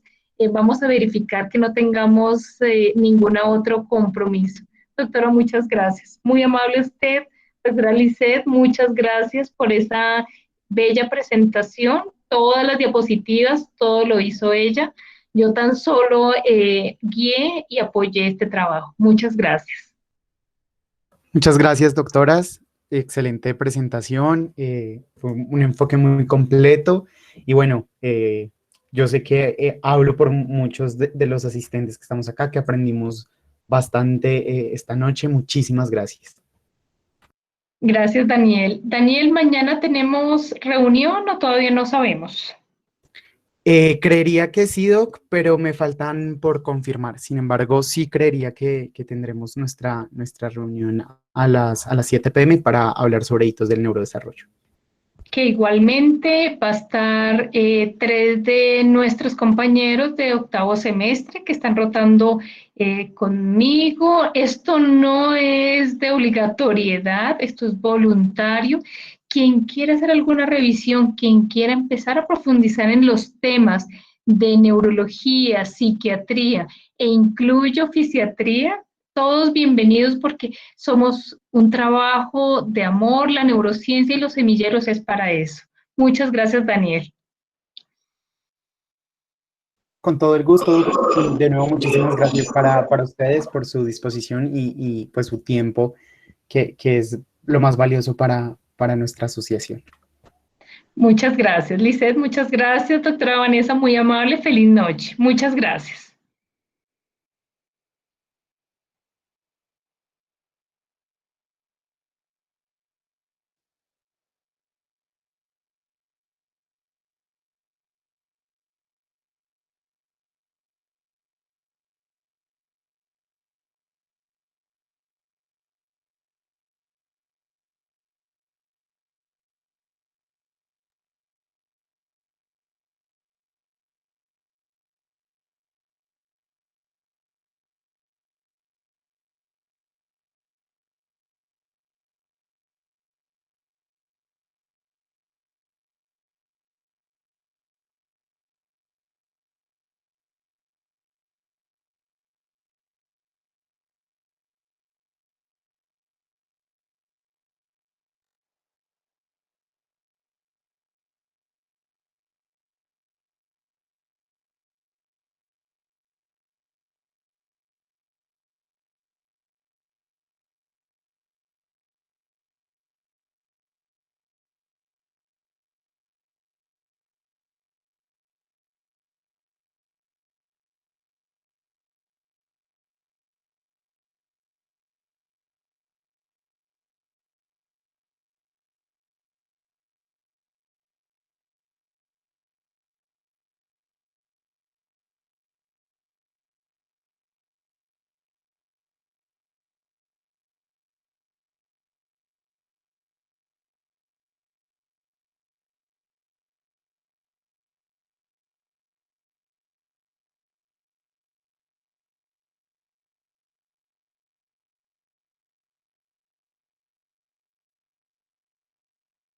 vamos a verificar que no tengamos ningún otro compromiso. Doctora, muchas gracias. Muy amable usted, doctora Lisset, muchas gracias por esa bella presentación. Todas las diapositivas, todo lo hizo ella. Yo tan solo guié y apoyé este trabajo. Muchas gracias. Muchas gracias, doctoras. Excelente presentación. Fue un enfoque muy completo. Y bueno, yo sé que hablo por muchos de los asistentes que estamos acá, que aprendimos bastante esta noche. Muchísimas gracias. Gracias, Daniel. Daniel, ¿mañana tenemos reunión o todavía no sabemos? Creería que sí, Doc, pero me faltan por confirmar. Sin embargo, sí creería que tendremos nuestra reunión a las 7 p.m. para hablar sobre hitos del neurodesarrollo. Que igualmente va a estar 3 de nuestros compañeros de octavo semestre que están rotando conmigo. Esto no es de obligatoriedad, esto es voluntario. Quien quiera hacer alguna revisión, quien quiera empezar a profundizar en los temas de neurología, psiquiatría e incluyo fisiatría, todos bienvenidos porque somos un trabajo de amor, la neurociencia y los semilleros es para eso. Muchas gracias, Daniel. Con todo el gusto, de nuevo muchísimas gracias para ustedes por su disposición y pues su tiempo, que es lo más valioso para nuestra asociación. Muchas gracias, Lisset, muchas gracias, doctora Vanessa, muy amable, feliz noche. Muchas gracias.